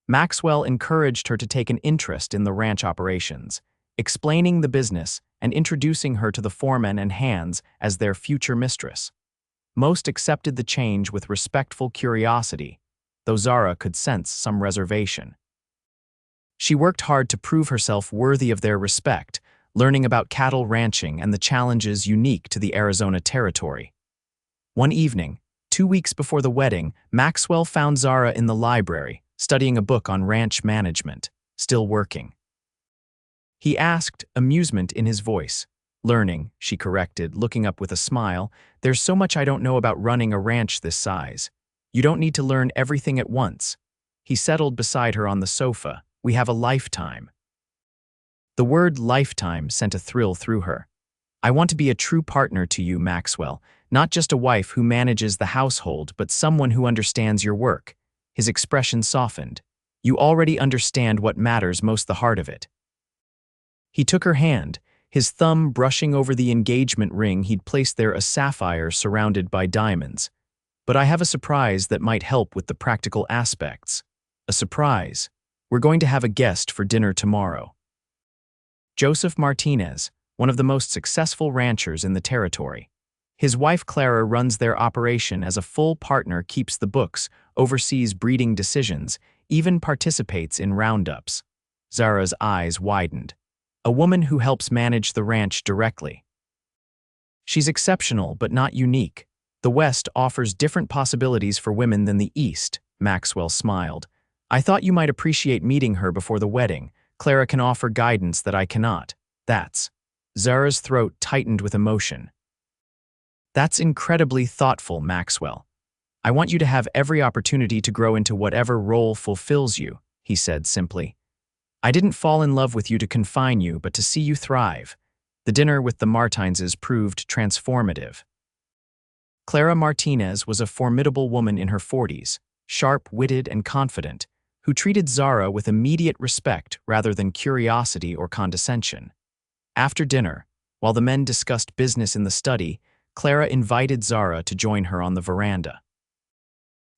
Maxwell encouraged her to take an interest in the ranch operations, explaining the business and introducing her to the foremen and hands as their future mistress. Most accepted the change with respectful curiosity, though Zara could sense some reservation. She worked hard to prove herself worthy of their respect, learning about cattle ranching and the challenges unique to the Arizona territory. One evening, 2 weeks before the wedding, Maxwell found Zara in the library, studying a book on ranch management, still working. He asked, amusement in his voice. "Learning," she corrected, looking up with a smile. "There's so much I don't know about running a ranch this size. You don't need to learn everything at once." He settled beside her on the sofa. "We have a lifetime." The word lifetime sent a thrill through her. "I want to be a true partner to you, Maxwell, not just a wife who manages the household, but someone who understands your work." His expression softened. "You already understand what matters most, the heart of it." He took her hand, his thumb brushing over the engagement ring he'd placed there, a sapphire surrounded by diamonds. "But I have a surprise that might help with the practical aspects." "A surprise? We're going to have a guest for dinner tomorrow." Joseph Martinez, one of the most successful ranchers in the territory. His wife Clara runs their operation as a full partner, keeps the books, oversees breeding decisions, even participates in roundups. Zara's eyes widened. A woman who helps manage the ranch directly. She's exceptional but not unique. The West offers different possibilities for women than the East, Maxwell smiled. "I thought you might appreciate meeting her before the wedding. Clara can offer guidance that I cannot." "That's..." Zara's throat tightened with emotion. "That's incredibly thoughtful, Maxwell. I want you to have every opportunity to grow into whatever role fulfills you," he said simply. "I didn't fall in love with you to confine you, but to see you thrive." The dinner with the Martinezes proved transformative. Clara Martinez was a formidable woman in her 40s, sharp-witted and confident, who treated Zara with immediate respect rather than curiosity or condescension. After dinner, while the men discussed business in the study, Clara invited Zara to join her on the veranda.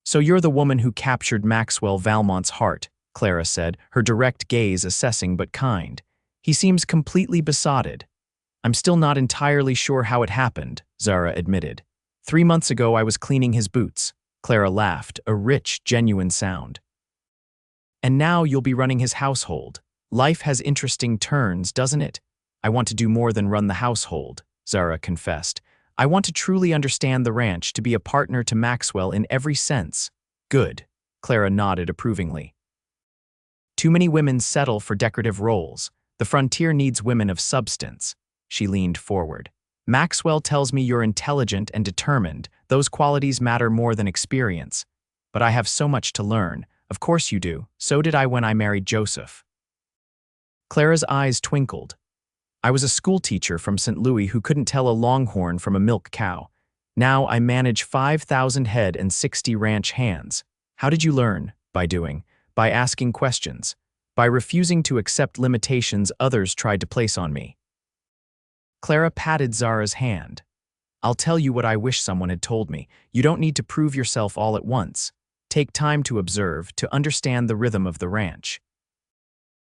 "So you're the woman who captured Maxwell Valmont's heart," Clara said, her direct gaze assessing but kind. "He seems completely besotted." "I'm still not entirely sure how it happened," Zara admitted. 3 months ago I was cleaning his boots." Clara laughed, a rich, genuine sound. And now you'll be running his household. Life has interesting turns, doesn't it? I want to do more than run the household, Zara confessed. I want to truly understand the ranch, to be a partner to Maxwell in every sense. Good, Clara nodded approvingly. Too many women settle for decorative roles. The frontier needs women of substance. She leaned forward. Maxwell tells me you're intelligent and determined. Those qualities matter more than experience. But I have so much to learn. Of course you do. So did I when I married Joseph. Clara's eyes twinkled. I was a schoolteacher from St. Louis who couldn't tell a longhorn from a milk cow. Now I manage 5,000 head and 60 ranch hands. How did you learn? By doing. By asking questions. By refusing to accept limitations others tried to place on me. Clara patted Zara's hand. I'll tell you what I wish someone had told me. You don't need to prove yourself all at once. Take time to observe, to understand the rhythm of the ranch.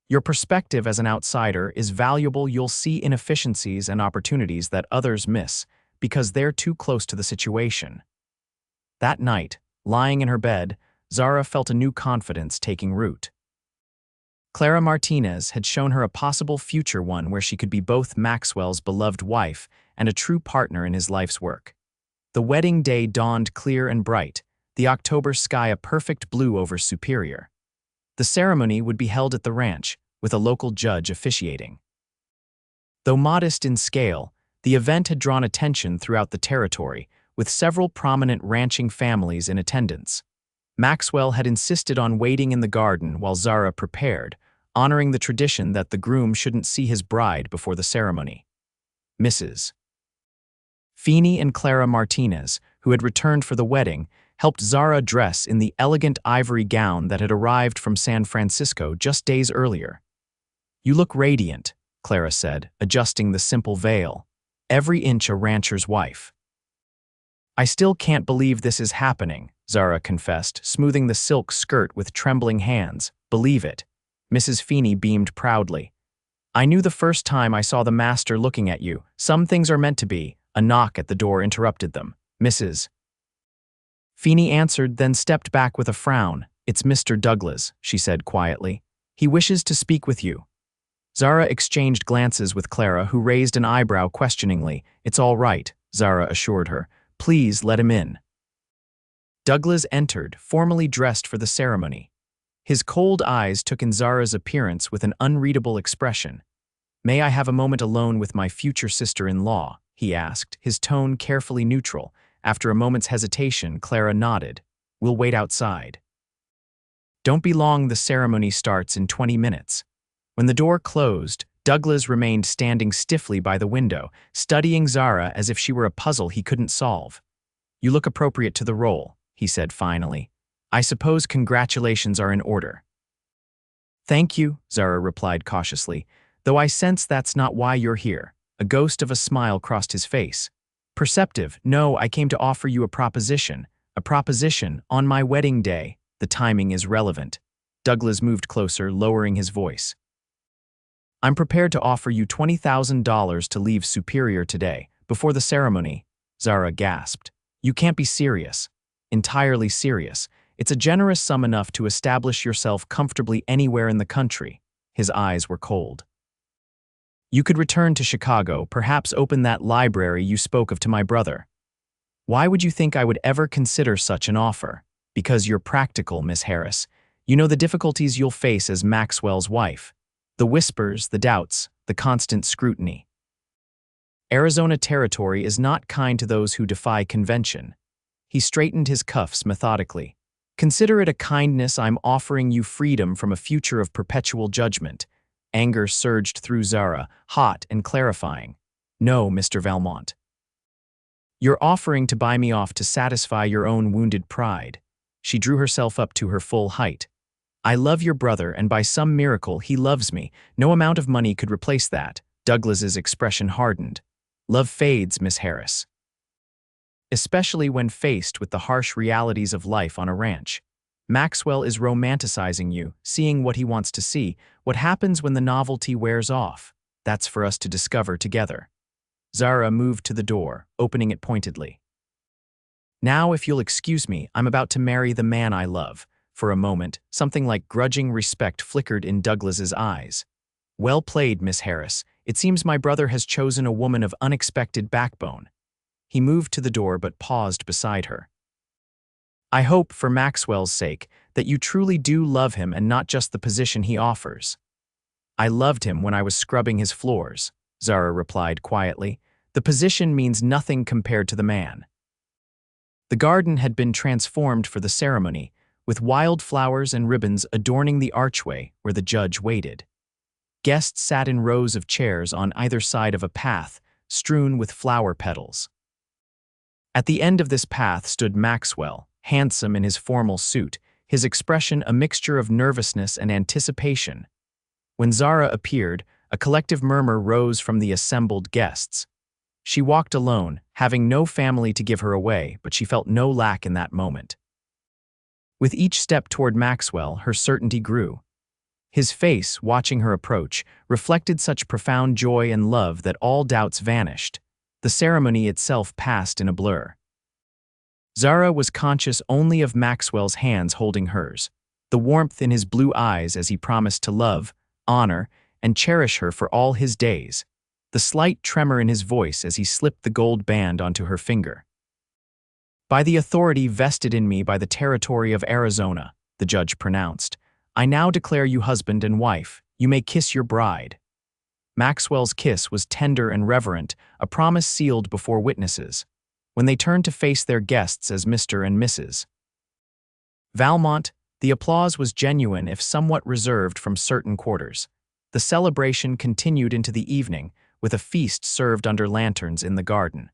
Your perspective as an outsider is valuable. You'll see inefficiencies and opportunities that others miss because they're too close to the situation. That night, lying in her bed, Zara felt a new confidence taking root. Clara Martinez had shown her a possible future, one where she could be both Maxwell's beloved wife and a true partner in his life's work. The wedding day dawned clear and bright, the October sky a perfect blue over Superior. The ceremony would be held at the ranch, with a local judge officiating. Though modest in scale, the event had drawn attention throughout the territory, with several prominent ranching families in attendance. Maxwell had insisted on waiting in the garden while Zara prepared, honoring the tradition that the groom shouldn't see his bride before the ceremony. Mrs. Feeney and Clara Martinez, who had returned for the wedding, helped Zara dress in the elegant ivory gown that had arrived from San Francisco just days earlier. You look radiant, Clara said, adjusting the simple veil. Every inch a rancher's wife. I still can't believe this is happening, Zara confessed, smoothing the silk skirt with trembling hands. Believe it. Mrs. Feeney beamed proudly. I knew the first time I saw the master looking at you. Some things are meant to be. A knock at the door interrupted them. Mrs. Feeney answered, then stepped back with a frown. It's Mr. Douglas, she said quietly. He wishes to speak with you. Zara exchanged glances with Clara, who raised an eyebrow questioningly. It's all right, Zara assured her. Please let him in. Douglas entered, formally dressed for the ceremony. His cold eyes took in Zara's appearance with an unreadable expression. May I have a moment alone with my future sister-in-law? He asked, his tone carefully neutral. After a moment's hesitation, Clara nodded. We'll wait outside. Don't be long, the ceremony starts in 20 minutes. When the door closed, Douglas remained standing stiffly by the window, studying Zara as if she were a puzzle he couldn't solve. You look appropriate to the role, he said finally. I suppose congratulations are in order. Thank you, Zara replied cautiously, though I sense that's not why you're here. A ghost of a smile crossed his face. Perceptive, no, I came to offer you a proposition. A proposition on my wedding day. The timing is relevant. Douglas moved closer, lowering his voice. I'm prepared to offer you $20,000 to leave Superior today, before the ceremony. Zara gasped. You can't be serious. Entirely serious. It's a generous sum enough to establish yourself comfortably anywhere in the country. His eyes were cold. You could return to Chicago, perhaps open that library you spoke of to my brother. Why would you think I would ever consider such an offer? Because you're practical, Miss Harris. You know the difficulties you'll face as Maxwell's wife. The whispers, the doubts, the constant scrutiny. Arizona territory is not kind to those who defy convention. He straightened his cuffs methodically. Consider it a kindness. I'm offering you freedom from a future of perpetual judgment. Anger surged through Zara, hot and clarifying. No, Mr. Valmont. You're offering to buy me off to satisfy your own wounded pride. She drew herself up to her full height. I love your brother, and by some miracle he loves me. No amount of money could replace that. Douglas's expression hardened. Love fades, Miss Harris. Especially when faced with the harsh realities of life on a ranch. Maxwell is romanticizing you, seeing what he wants to see. What happens when the novelty wears off? That's for us to discover together. Zara moved to the door, opening it pointedly. Now, if you'll excuse me, I'm about to marry the man I love. For a moment, something like grudging respect flickered in Douglas's eyes. "Well played, Miss Harris. It seems my brother has chosen a woman of unexpected backbone." He moved to the door but paused beside her. "I hope, for Maxwell's sake, that you truly do love him and not just the position he offers." "I loved him when I was scrubbing his floors," Zara replied quietly. "The position means nothing compared to the man." The garden had been transformed for the ceremony, with wild flowers and ribbons adorning the archway where the judge waited. Guests sat in rows of chairs on either side of a path, strewn with flower petals. At the end of this path stood Maxwell, handsome in his formal suit, his expression a mixture of nervousness and anticipation. When Zara appeared, a collective murmur rose from the assembled guests. She walked alone, having no family to give her away, but she felt no lack in that moment. With each step toward Maxwell, her certainty grew. His face, watching her approach, reflected such profound joy and love that all doubts vanished. The ceremony itself passed in a blur. Zara was conscious only of Maxwell's hands holding hers, the warmth in his blue eyes as he promised to love, honor, and cherish her for all his days, the slight tremor in his voice as he slipped the gold band onto her finger. "By the authority vested in me by the territory of Arizona," the judge pronounced, "I now declare you husband and wife. You may kiss your bride." Maxwell's kiss was tender and reverent, a promise sealed before witnesses, when they turned to face their guests as Mr. and Mrs. Valmont. The applause was genuine if somewhat reserved from certain quarters. The celebration continued into the evening, with a feast served under lanterns in the garden.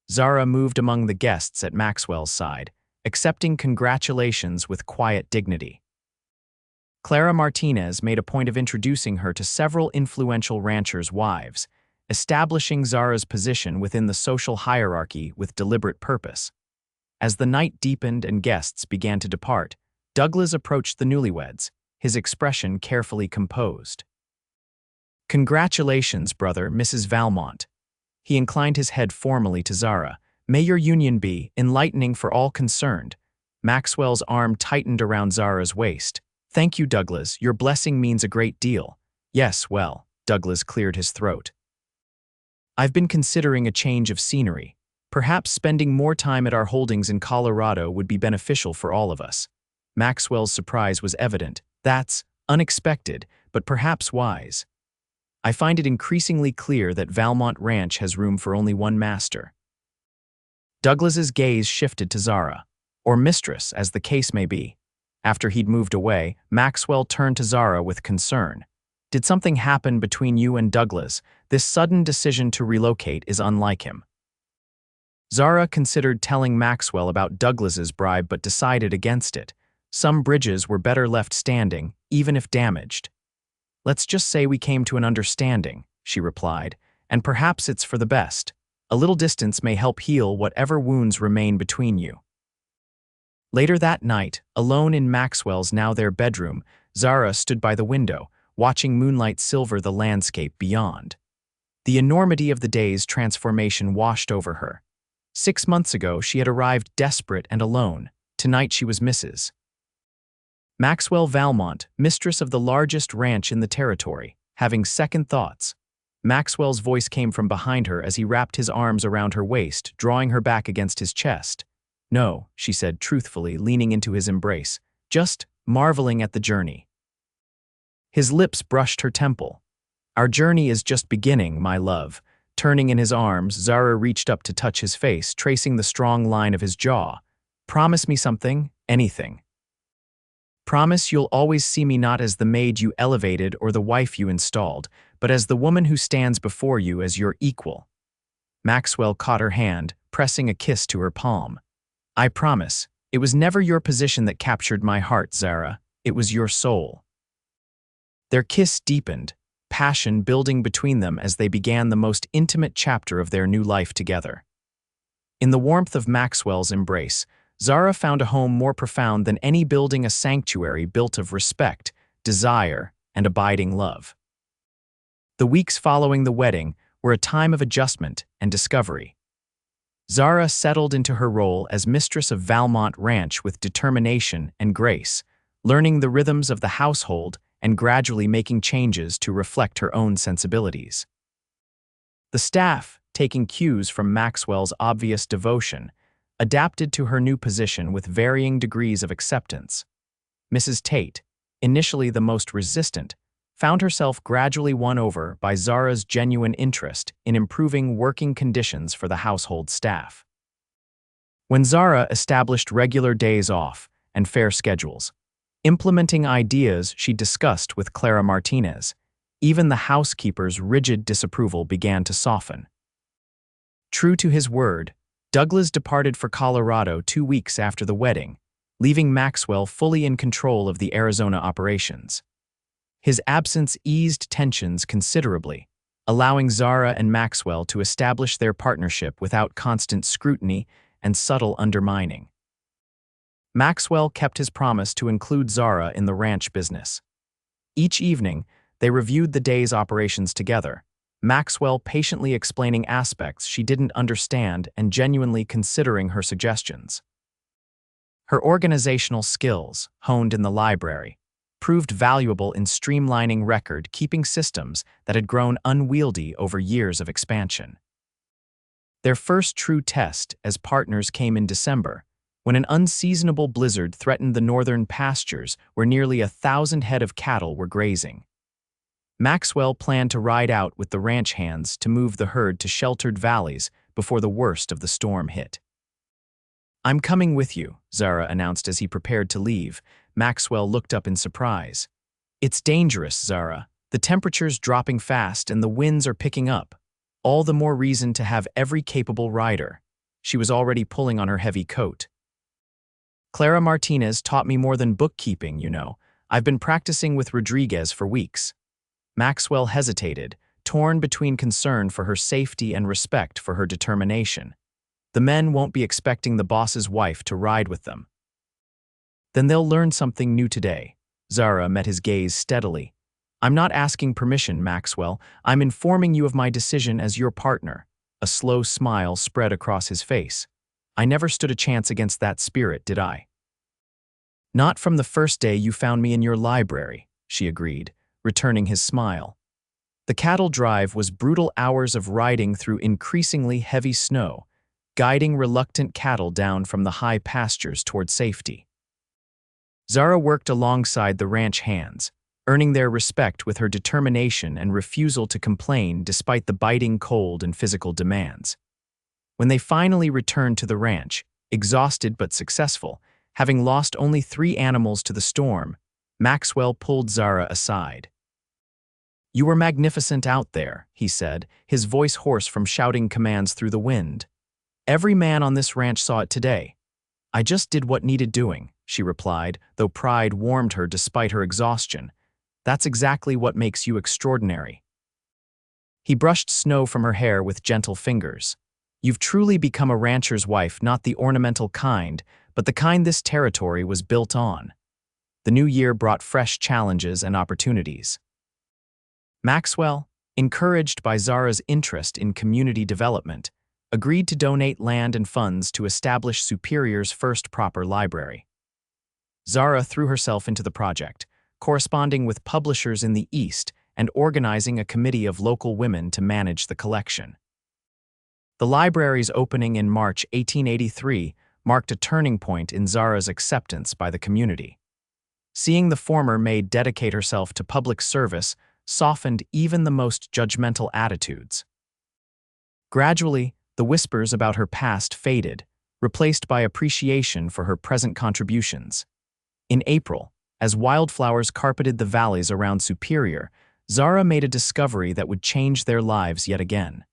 Zara moved among the guests at Maxwell's side, accepting congratulations with quiet dignity. Clara Martinez made a point of introducing her to several influential ranchers' wives, establishing Zara's position within the social hierarchy with deliberate purpose. As the night deepened and guests began to depart, Douglas approached the newlyweds, his expression carefully composed. "Congratulations, brother, Mrs. Valmont." He inclined his head formally to Zara. "May your union be enlightening for all concerned." Maxwell's arm tightened around Zara's waist. "Thank you, Douglas. Your blessing means a great deal." "Yes, well," Douglas cleared his throat. "I've been considering a change of scenery. Perhaps spending more time at our holdings in Colorado would be beneficial for all of us." Maxwell's surprise was evident. "That's unexpected, but perhaps wise. I find it increasingly clear that Valmont Ranch has room for only one master." Douglas's gaze shifted to Zara, or mistress, as the case may be. After he'd moved away, Maxwell turned to Zara with concern. "Did something happen between you and Douglas? This sudden decision to relocate is unlike him." Zara considered telling Maxwell about Douglas's bribe but decided against it. Some bridges were better left standing, even if damaged. "Let's just say we came to an understanding," she replied, "and perhaps it's for the best. A little distance may help heal whatever wounds remain between you." Later that night, alone in Maxwell's now-their bedroom, Zara stood by the window, watching moonlight silver the landscape beyond. The enormity of the day's transformation washed over her. 6 months ago, she had arrived desperate and alone. Tonight she was Mrs. Maxwell Valmont, mistress of the largest ranch in the territory, having second thoughts. Maxwell's voice came from behind her as he wrapped his arms around her waist, drawing her back against his chest. "No," she said truthfully, leaning into his embrace, "just marveling at the journey." His lips brushed her temple. "Our journey is just beginning, my love." Turning in his arms, Zara reached up to touch his face, tracing the strong line of his jaw. "Promise me something, anything. Promise you'll always see me not as the maid you elevated or the wife you installed, but as the woman who stands before you as your equal." Maxwell caught her hand, pressing a kiss to her palm. "I promise. It was never your position that captured my heart, Zara. It was your soul." Their kiss deepened, passion building between them as they began the most intimate chapter of their new life together. In the warmth of Maxwell's embrace, Zara found a home more profound than any building, a sanctuary built of respect, desire, and abiding love. The weeks following the wedding were a time of adjustment and discovery. Zara settled into her role as mistress of Valmont Ranch with determination and grace, learning the rhythms of the household and gradually making changes to reflect her own sensibilities. The staff, taking cues from Maxwell's obvious devotion, adapted to her new position with varying degrees of acceptance. Mrs. Tate, initially the most resistant, found herself gradually won over by Zara's genuine interest in improving working conditions for the household staff. When Zara established regular days off and fair schedules, implementing ideas she discussed with Clara Martinez, even the housekeeper's rigid disapproval began to soften. True to his word, Douglas departed for Colorado 2 weeks after the wedding, leaving Maxwell fully in control of the Arizona operations. His absence eased tensions considerably, allowing Zara and Maxwell to establish their partnership without constant scrutiny and subtle undermining. Maxwell kept his promise to include Zara in the ranch business. Each evening, they reviewed the day's operations together, Maxwell patiently explaining aspects she didn't understand and genuinely considering her suggestions. Her organizational skills, honed in the library, proved valuable in streamlining record-keeping systems that had grown unwieldy over years of expansion. Their first true test as partners came in December, when an unseasonable blizzard threatened the northern pastures where nearly 1,000 head of cattle were grazing. Maxwell planned to ride out with the ranch hands to move the herd to sheltered valleys before the worst of the storm hit. "I'm coming with you," Zara announced as he prepared to leave. Maxwell looked up in surprise. "It's dangerous, Zara. The temperature's dropping fast and the winds are picking up. All the more reason to have every capable rider." She was already pulling on her heavy coat. "Clara Martinez taught me more than bookkeeping, you know. I've been practicing with Rodriguez for weeks." Maxwell hesitated, torn between concern for her safety and respect for her determination. The men won't be expecting the boss's wife to ride with them. "Then they'll learn something new today." Zara met his gaze steadily. "I'm not asking permission, Maxwell. I'm informing you of my decision as your partner." A slow smile spread across his face. "I never stood a chance against that spirit, did I?" "Not from the first day you found me in your library," she agreed, returning his smile. The cattle drive was brutal hours of riding through increasingly heavy snow, guiding reluctant cattle down from the high pastures toward safety. Zara worked alongside the ranch hands, earning their respect with her determination and refusal to complain despite the biting cold and physical demands. When they finally returned to the ranch, exhausted but successful, having lost only 3 animals to the storm, Maxwell pulled Zara aside. "You were magnificent out there," he said, his voice hoarse from shouting commands through the wind. "Every man on this ranch saw it today." "I just did what needed doing," she replied, though pride warmed her despite her exhaustion. "That's exactly what makes you extraordinary." He brushed snow from her hair with gentle fingers. "You've truly become a rancher's wife, not the ornamental kind, but the kind this territory was built on." The new year brought fresh challenges and opportunities. Maxwell, encouraged by Zara's interest in community development, agreed to donate land and funds to establish Superior's first proper library. Zara threw herself into the project, corresponding with publishers in the East and organizing a committee of local women to manage the collection. The library's opening in March 1883 marked a turning point in Zara's acceptance by the community. Seeing the former Maid dedicate herself to public service softened even the most judgmental attitudes. Gradually, the whispers about her past faded, replaced by appreciation for her present contributions. In April, as wildflowers carpeted the valleys around Superior, Zara made a discovery that would change their lives yet again.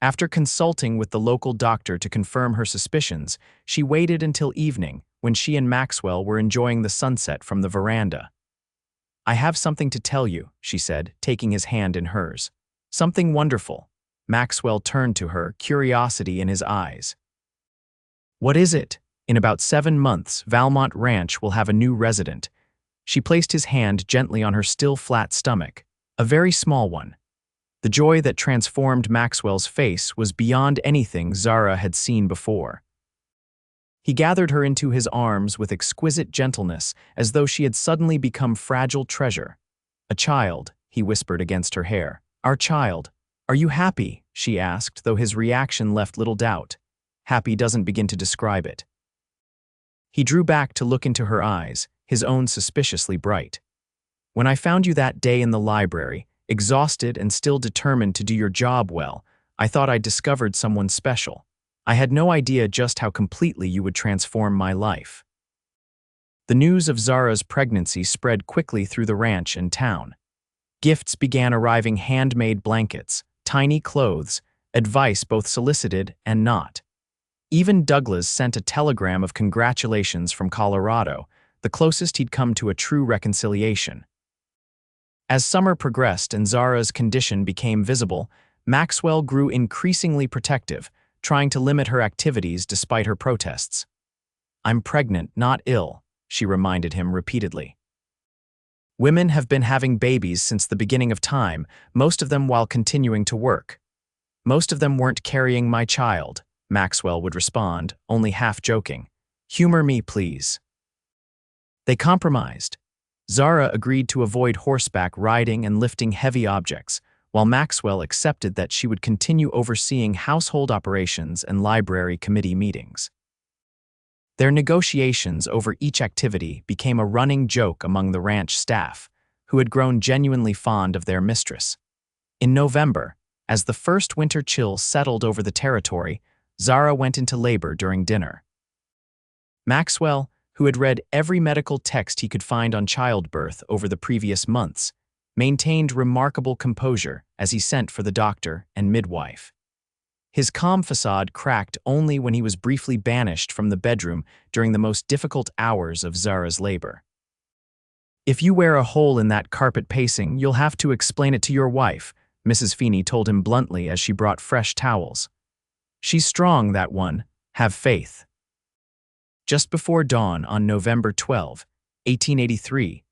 After consulting with the local doctor to confirm her suspicions, she waited until evening, when she and Maxwell were enjoying the sunset from the veranda. "I have something to tell you," she said, taking his hand in hers. "Something wonderful." Maxwell turned to her, curiosity in his eyes. "What is it?" "In about 7 months, Valmont Ranch will have a new resident." She placed his hand gently on her still flat stomach. "A very small one." The joy that transformed Maxwell's face was beyond anything Zara had seen before. He gathered her into his arms with exquisite gentleness, as though she had suddenly become fragile treasure. "A child," he whispered against her hair. "Our child. Are you happy?" she asked, though his reaction left little doubt. Happy doesn't begin to describe it. He drew back to look into her eyes, his own suspiciously bright. "When I found you that day in the library, exhausted and still determined to do your job well, I thought I'd discovered someone special. I had no idea just how completely you would transform my life." The news of Zara's pregnancy spread quickly through the ranch and town. Gifts began arriving: handmade blankets, tiny clothes, advice both solicited and not. Even Douglas sent a telegram of congratulations from Colorado, the closest he'd come to a true reconciliation. As summer progressed and Zara's condition became visible, Maxwell grew increasingly protective, trying to limit her activities despite her protests. "I'm pregnant, not ill," she reminded him repeatedly. "Women have been having babies since the beginning of time, most of them while continuing to work. Most of them weren't carrying my child," Maxwell would respond, only half joking. "Humor me, please." They compromised. Zara agreed to avoid horseback riding and lifting heavy objects, while Maxwell accepted that she would continue overseeing household operations and library committee meetings. Their negotiations over each activity became a running joke among the ranch staff, who had grown genuinely fond of their mistress. In November, as the first winter chill settled over the territory, Zara went into labor during dinner. Maxwell, who had read every medical text he could find on childbirth over the previous months, maintained remarkable composure as he sent for the doctor and midwife. His calm facade cracked only when he was briefly banished from the bedroom during the most difficult hours of Zara's labor. "If you wear a hole in that carpet pacing, you'll have to explain it to your wife," Mrs. Feeney told him bluntly as she brought fresh towels. "She's strong, that one. Have faith." Just before dawn on November 12, 1883,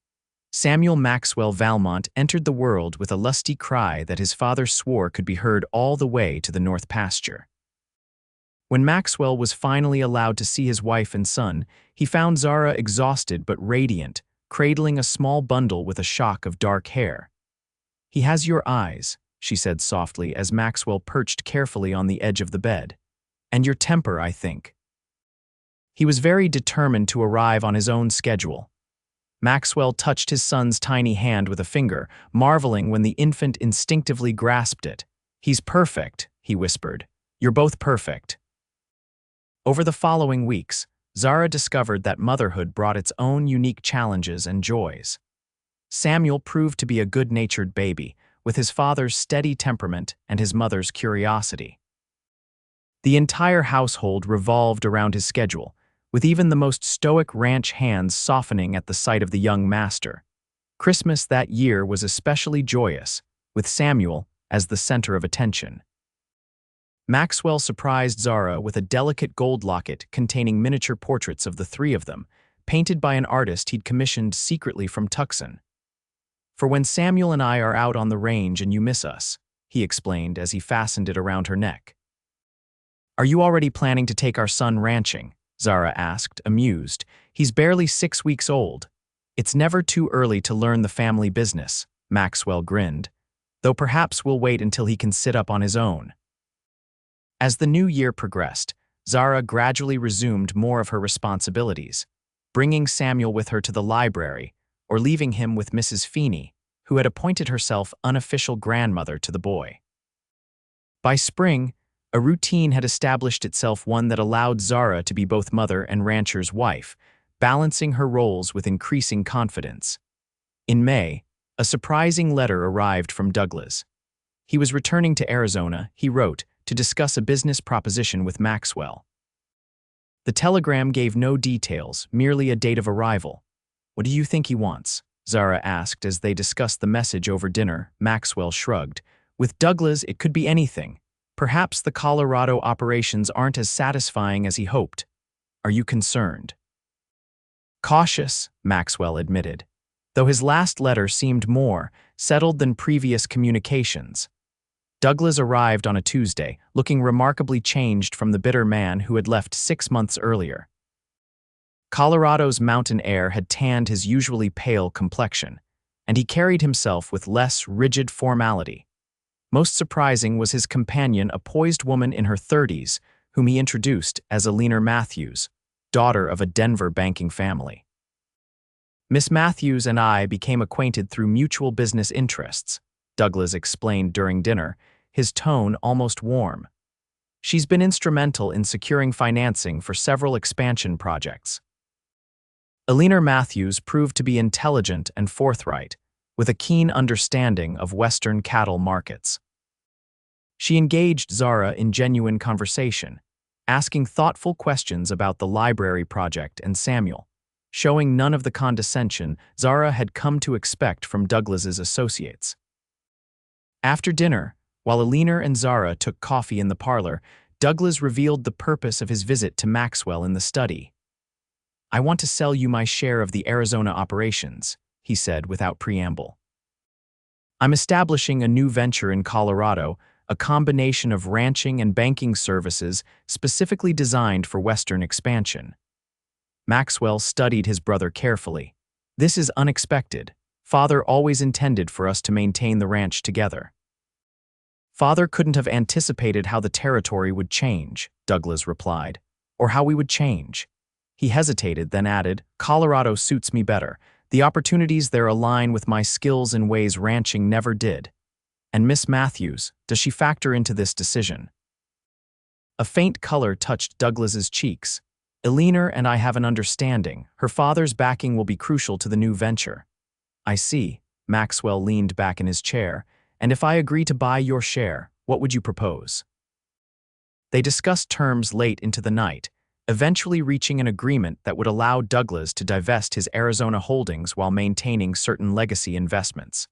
Samuel Maxwell Valmont entered the world with a lusty cry that his father swore could be heard all the way to the north pasture. When Maxwell was finally allowed to see his wife and son, he found Zara exhausted but radiant, cradling a small bundle with a shock of dark hair. "He has your eyes," she said softly as Maxwell perched carefully on the edge of the bed. "And your temper, I think." He was very determined to arrive on his own schedule. Maxwell touched his son's tiny hand with a finger, marveling when the infant instinctively grasped it. "He's perfect," he whispered. "You're both perfect." Over the following weeks, Zara discovered that motherhood brought its own unique challenges and joys. Samuel proved to be a good-natured baby, with his father's steady temperament and his mother's curiosity. The entire household revolved around his schedule, with even the most stoic ranch hands softening at the sight of the young master. Christmas that year was especially joyous, with Samuel as the center of attention. Maxwell surprised Zara with a delicate gold locket containing miniature portraits of the three of them, painted by an artist he'd commissioned secretly from Tucson. "For when Samuel and I are out on the range and you miss us," he explained as he fastened it around her neck. "Are you already planning to take our son ranching?" Zara asked, amused. "He's barely 6 weeks old." "It's never too early to learn the family business," Maxwell grinned, "though perhaps we'll wait until he can sit up on his own." As the new year progressed, Zara gradually resumed more of her responsibilities, bringing Samuel with her to the library or leaving him with Mrs. Feeney, who had appointed herself unofficial grandmother to the boy. By spring, a routine had established itself, one that allowed Zara to be both mother and rancher's wife, balancing her roles with increasing confidence. In May, a surprising letter arrived from Douglas. He was returning to Arizona, he wrote, to discuss a business proposition with Maxwell. The telegram gave no details, merely a date of arrival. "What do you think he wants?" Zara asked as they discussed the message over dinner. Maxwell shrugged. "With Douglas, it could be anything. Perhaps the Colorado operations aren't as satisfying as he hoped. Are you concerned?" "Cautious," Maxwell admitted, though his last letter seemed more settled than previous communications. Douglas arrived on a Tuesday, looking remarkably changed from the bitter man who had left 6 months earlier. Colorado's mountain air had tanned his usually pale complexion, and he carried himself with less rigid formality. Most surprising was his companion, a poised woman in her 30s, whom he introduced as Alina Matthews, daughter of a Denver banking family. Miss Matthews and I became acquainted through mutual business interests, Douglas explained during dinner, his tone almost warm. She's been instrumental in securing financing for several expansion projects. Alina Matthews proved to be intelligent and forthright, with a keen understanding of Western cattle markets. She engaged Zara in genuine conversation, asking thoughtful questions about the library project and Samuel, showing none of the condescension Zara had come to expect from Douglas's associates. After dinner, while Alina and Zara took coffee in the parlor, Douglas revealed the purpose of his visit to Maxwell in the study. "I want to sell you my share of the Arizona operations," he said without preamble. "I'm establishing a new venture in Colorado, a combination of ranching and banking services specifically designed for Western expansion." Maxwell studied his brother carefully. "This is unexpected. Father always intended for us to maintain the ranch together." "Father couldn't have anticipated how the territory would change," Douglas replied, "or how we would change." He hesitated, then added, "Colorado suits me better. The opportunities there align with my skills in ways ranching never did." "And Miss Matthews, does she factor into this decision?" A faint color touched Douglas's cheeks. "Alina and I have an understanding. Her father's backing will be crucial to the new venture." "I see." Maxwell leaned back in his chair. "And if I agree to buy your share, what would you propose?" They discussed terms late into the night, eventually reaching an agreement that would allow Douglas to divest his Arizona holdings while maintaining certain legacy investments.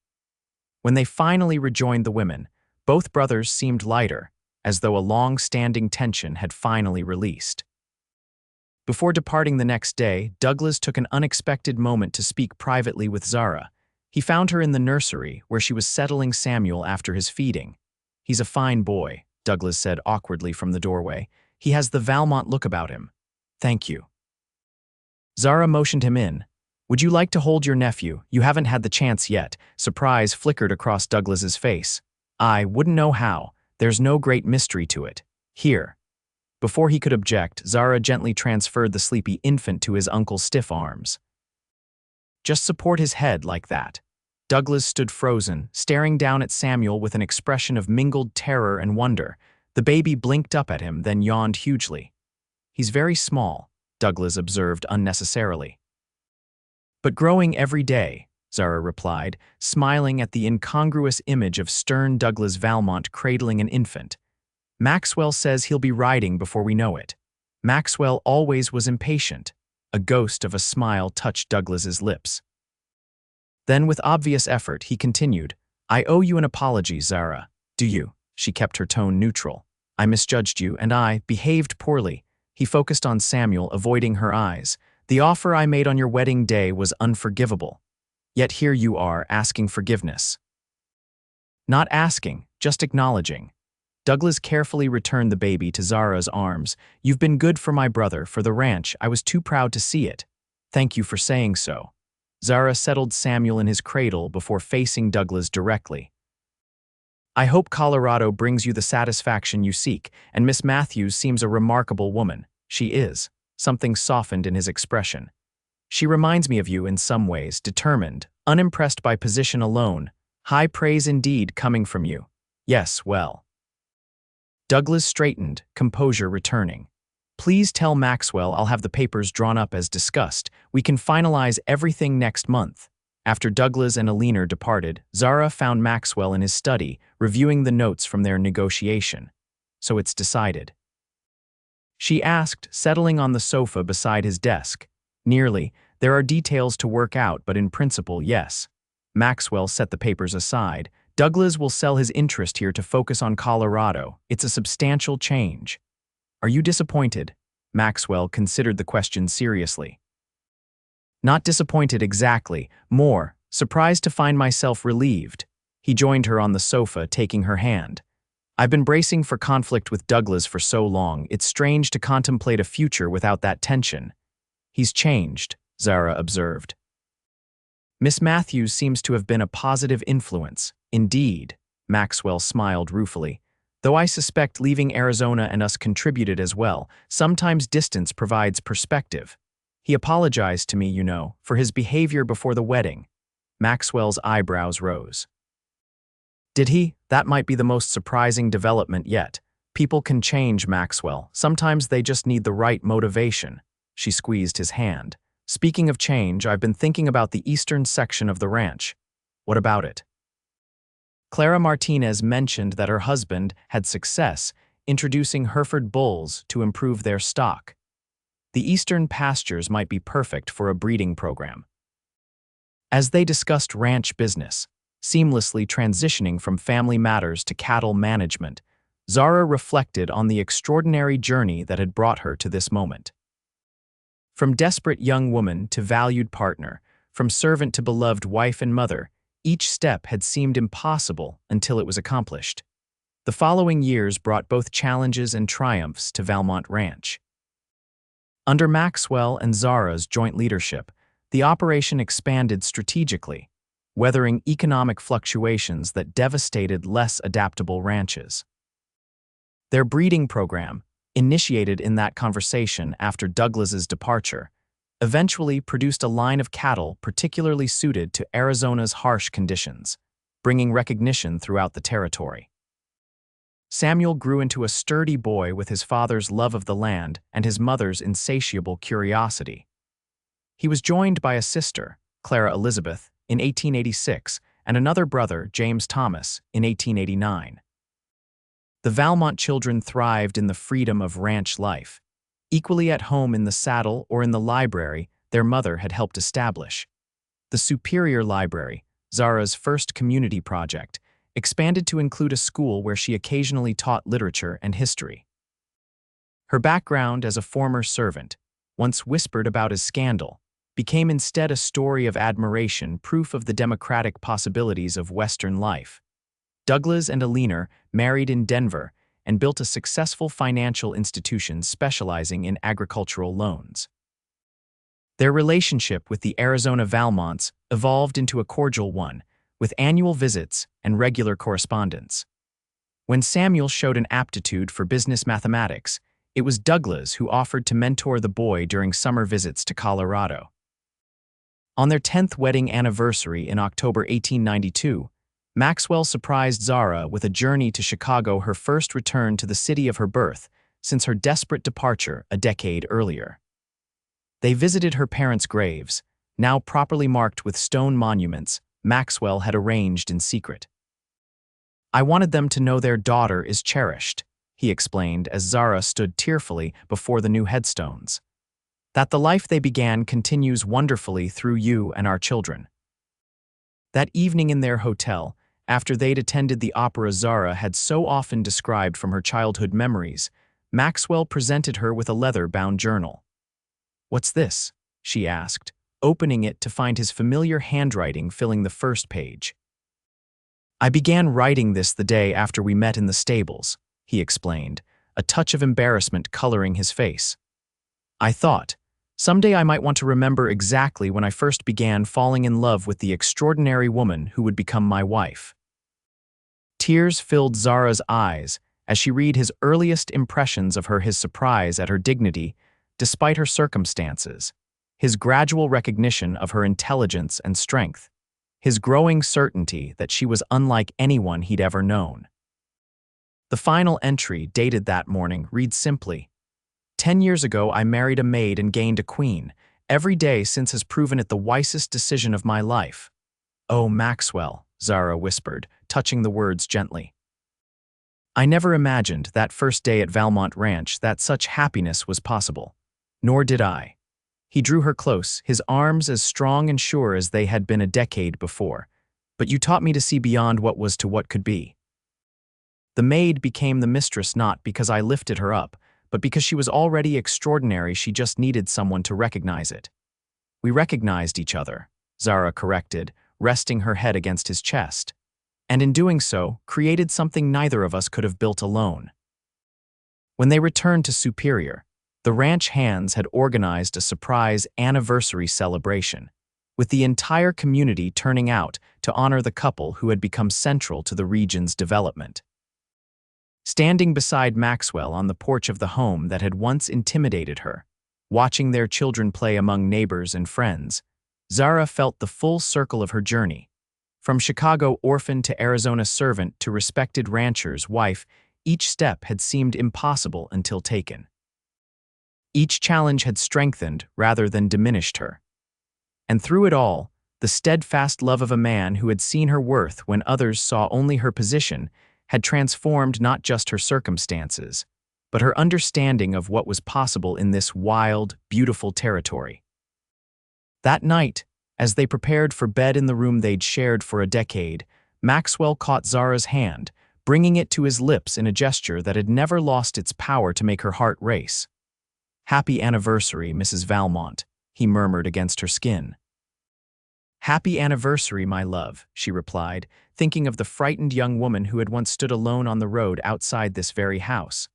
When they finally rejoined the women, both brothers seemed lighter, as though a long-standing tension had finally released. Before departing the next day, Douglas took an unexpected moment to speak privately with Zara. He found her in the nursery, where she was settling Samuel after his feeding. "He's a fine boy," Douglas said awkwardly from the doorway. "He has the Valmont look about him." "Thank you." Zara motioned him in. "Would you like to hold your nephew? You haven't had the chance yet." Surprise flickered across Douglas's face. "I wouldn't know how. There's no great mystery to it. Here." Before he could object, Zara gently transferred the sleepy infant to his uncle's stiff arms. "Just support his head like that." Douglas stood frozen, staring down at Samuel with an expression of mingled terror and wonder. The baby blinked up at him, then yawned hugely. "He's very small," Douglas observed unnecessarily. "But growing every day," Zara replied, smiling at the incongruous image of stern Douglas Valmont cradling an infant. "Maxwell says he'll be riding before we know it." Maxwell always was impatient. A ghost of a smile touched Douglas's lips. Then, with obvious effort, he continued, "I owe you an apology, Zara. Do you?" She kept her tone neutral. "I misjudged you, and I behaved poorly." He focused on Samuel, avoiding her eyes. "The offer I made on your wedding day was unforgivable. Yet here you are, asking forgiveness." "Not asking, just acknowledging." Douglas carefully returned the baby to Zara's arms. "You've been good for my brother, for the ranch. I was too proud to see it. Thank you for saying so." Zara settled Samuel in his cradle before facing Douglas directly. "I hope Colorado brings you the satisfaction you seek, and Miss Matthews seems a remarkable woman." "She is." Something softened in his expression. "She reminds me of you in some ways, determined, unimpressed by position alone. High praise indeed coming from you." "Yes, well." Douglas straightened, composure returning. "Please tell Maxwell I'll have the papers drawn up as discussed. We can finalize everything next month." After Douglas and Alina departed, Zara found Maxwell in his study, reviewing the notes from their negotiation. "So it's decided?" she asked, settling on the sofa beside his desk. "Nearly. There are details to work out, but in principle, yes." Maxwell set the papers aside. "Douglas will sell his interest here to focus on Colorado. It's a substantial change." "Are you disappointed?" Maxwell considered the question seriously. "Not disappointed exactly. More, surprised to find myself relieved." He joined her on the sofa, taking her hand. I've been bracing for conflict with Douglas for so long, it's strange to contemplate a future without that tension. He's changed, Zara observed. Miss Matthews seems to have been a positive influence. Indeed, Maxwell smiled ruefully. Though I suspect leaving Arizona and us contributed as well, sometimes distance provides perspective. He apologized to me, for his behavior before the wedding. Maxwell's eyebrows rose. Did he? That might be the most surprising development yet. People can change, Maxwell. Sometimes they just need the right motivation. She squeezed his hand. Speaking of change, I've been thinking about the eastern section of the ranch. What about it? Clara Martinez mentioned that her husband had success introducing Hereford bulls to improve their stock. The eastern pastures might be perfect for a breeding program. As they discussed ranch business, seamlessly transitioning from family matters to cattle management, Zara reflected on the extraordinary journey that had brought her to this moment. From desperate young woman to valued partner, from servant to beloved wife and mother, each step had seemed impossible until it was accomplished. The following years brought both challenges and triumphs to Valmont Ranch. Under Maxwell and Zara's joint leadership, the operation expanded strategically, weathering economic fluctuations that devastated less adaptable ranches. Their breeding program, initiated in that conversation after Douglas's departure, eventually produced a line of cattle particularly suited to Arizona's harsh conditions, bringing recognition throughout the territory. Samuel grew into a sturdy boy with his father's love of the land and his mother's insatiable curiosity. He was joined by a sister, Clara Elizabeth, in 1886, and another brother, James Thomas, in 1889. The Valmont children thrived in the freedom of ranch life, equally at home in the saddle or in the library their mother had helped establish. The Superior Library, Zara's first community project, expanded to include a school where she occasionally taught literature and history. Her background as a former servant, once whispered about as scandal, became instead a story of admiration, proof of the democratic possibilities of Western life. Douglas and Alina married in Denver and built a successful financial institution specializing in agricultural loans. Their relationship with the Arizona Valmonts evolved into a cordial one, with annual visits and regular correspondence. When Samuel showed an aptitude for business mathematics, it was Douglas who offered to mentor the boy during summer visits to Colorado. On their 10th wedding anniversary in October 1892, Maxwell surprised Zara with a journey to Chicago, her first return to the city of her birth since her desperate departure a decade earlier. They visited her parents' graves, now properly marked with stone monuments Maxwell had arranged in secret. "I wanted them to know their daughter is cherished," he explained as Zara stood tearfully before the new headstones. "That the life they began continues wonderfully through you and our children." That evening in their hotel, after they'd attended the opera Zara had so often described from her childhood memories, Maxwell presented her with a leather-bound journal. "What's this?" she asked, opening it to find his familiar handwriting filling the first page. "I began writing this the day after we met in the stables," he explained, a touch of embarrassment coloring his face. "I thought, someday I might want to remember exactly when I first began falling in love with the extraordinary woman who would become my wife." Tears filled Zara's eyes as she read his earliest impressions of her, his surprise at her dignity, despite her circumstances, his gradual recognition of her intelligence and strength, his growing certainty that she was unlike anyone he'd ever known. The final entry, dated that morning, reads simply, "10 years ago I married a maid and gained a queen. Every day since has proven it the wisest decision of my life." "Oh, Maxwell," Zara whispered, touching the words gently. "I never imagined that first day at Valmont Ranch that such happiness was possible. Nor did I." He drew her close, his arms as strong and sure as they had been a decade before. "But you taught me to see beyond what was to what could be." The maid became the mistress not because I lifted her up, but because she was already extraordinary. She just needed someone to recognize it. "We recognized each other," Zara corrected, resting her head against his chest. and in doing so, created something neither of us could have built alone. When they returned to Superior, the ranch hands had organized a surprise anniversary celebration, with the entire community turning out to honor the couple who had become central to the region's development. Standing beside Maxwell on the porch of the home that had once intimidated her, watching their children play among neighbors and friends, Zara felt the full circle of her journey. From Chicago orphan to Arizona servant to respected rancher's wife, each step had seemed impossible until taken. Each challenge had strengthened rather than diminished her. And through it all, the steadfast love of a man who had seen her worth when others saw only her position had transformed not just her circumstances, but her understanding of what was possible in this wild, beautiful territory. That night, as they prepared for bed in the room they'd shared for a decade, Maxwell caught Zara's hand, bringing it to his lips in a gesture that had never lost its power to make her heart race. "Happy anniversary, Mrs. Valmont," he murmured against her skin. "Happy anniversary, my love," she replied, thinking of the frightened young woman who had once stood alone on the road outside this very house.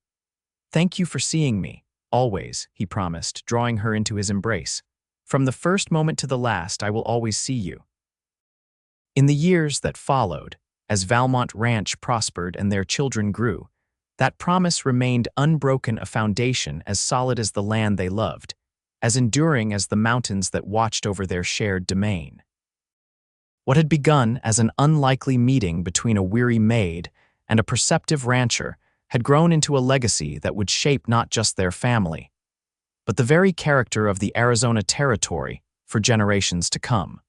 "Thank you for seeing me, always," he promised, drawing her into his embrace. "From the first moment to the last, I will always see you." In the years that followed, as Valmont Ranch prospered and their children grew, that promise remained unbroken, a foundation as solid as the land they loved, as enduring as the mountains that watched over their shared domain. What had begun as an unlikely meeting between a weary maid and a perceptive rancher had grown into a legacy that would shape not just their family, but the very character of the Arizona territory for generations to come.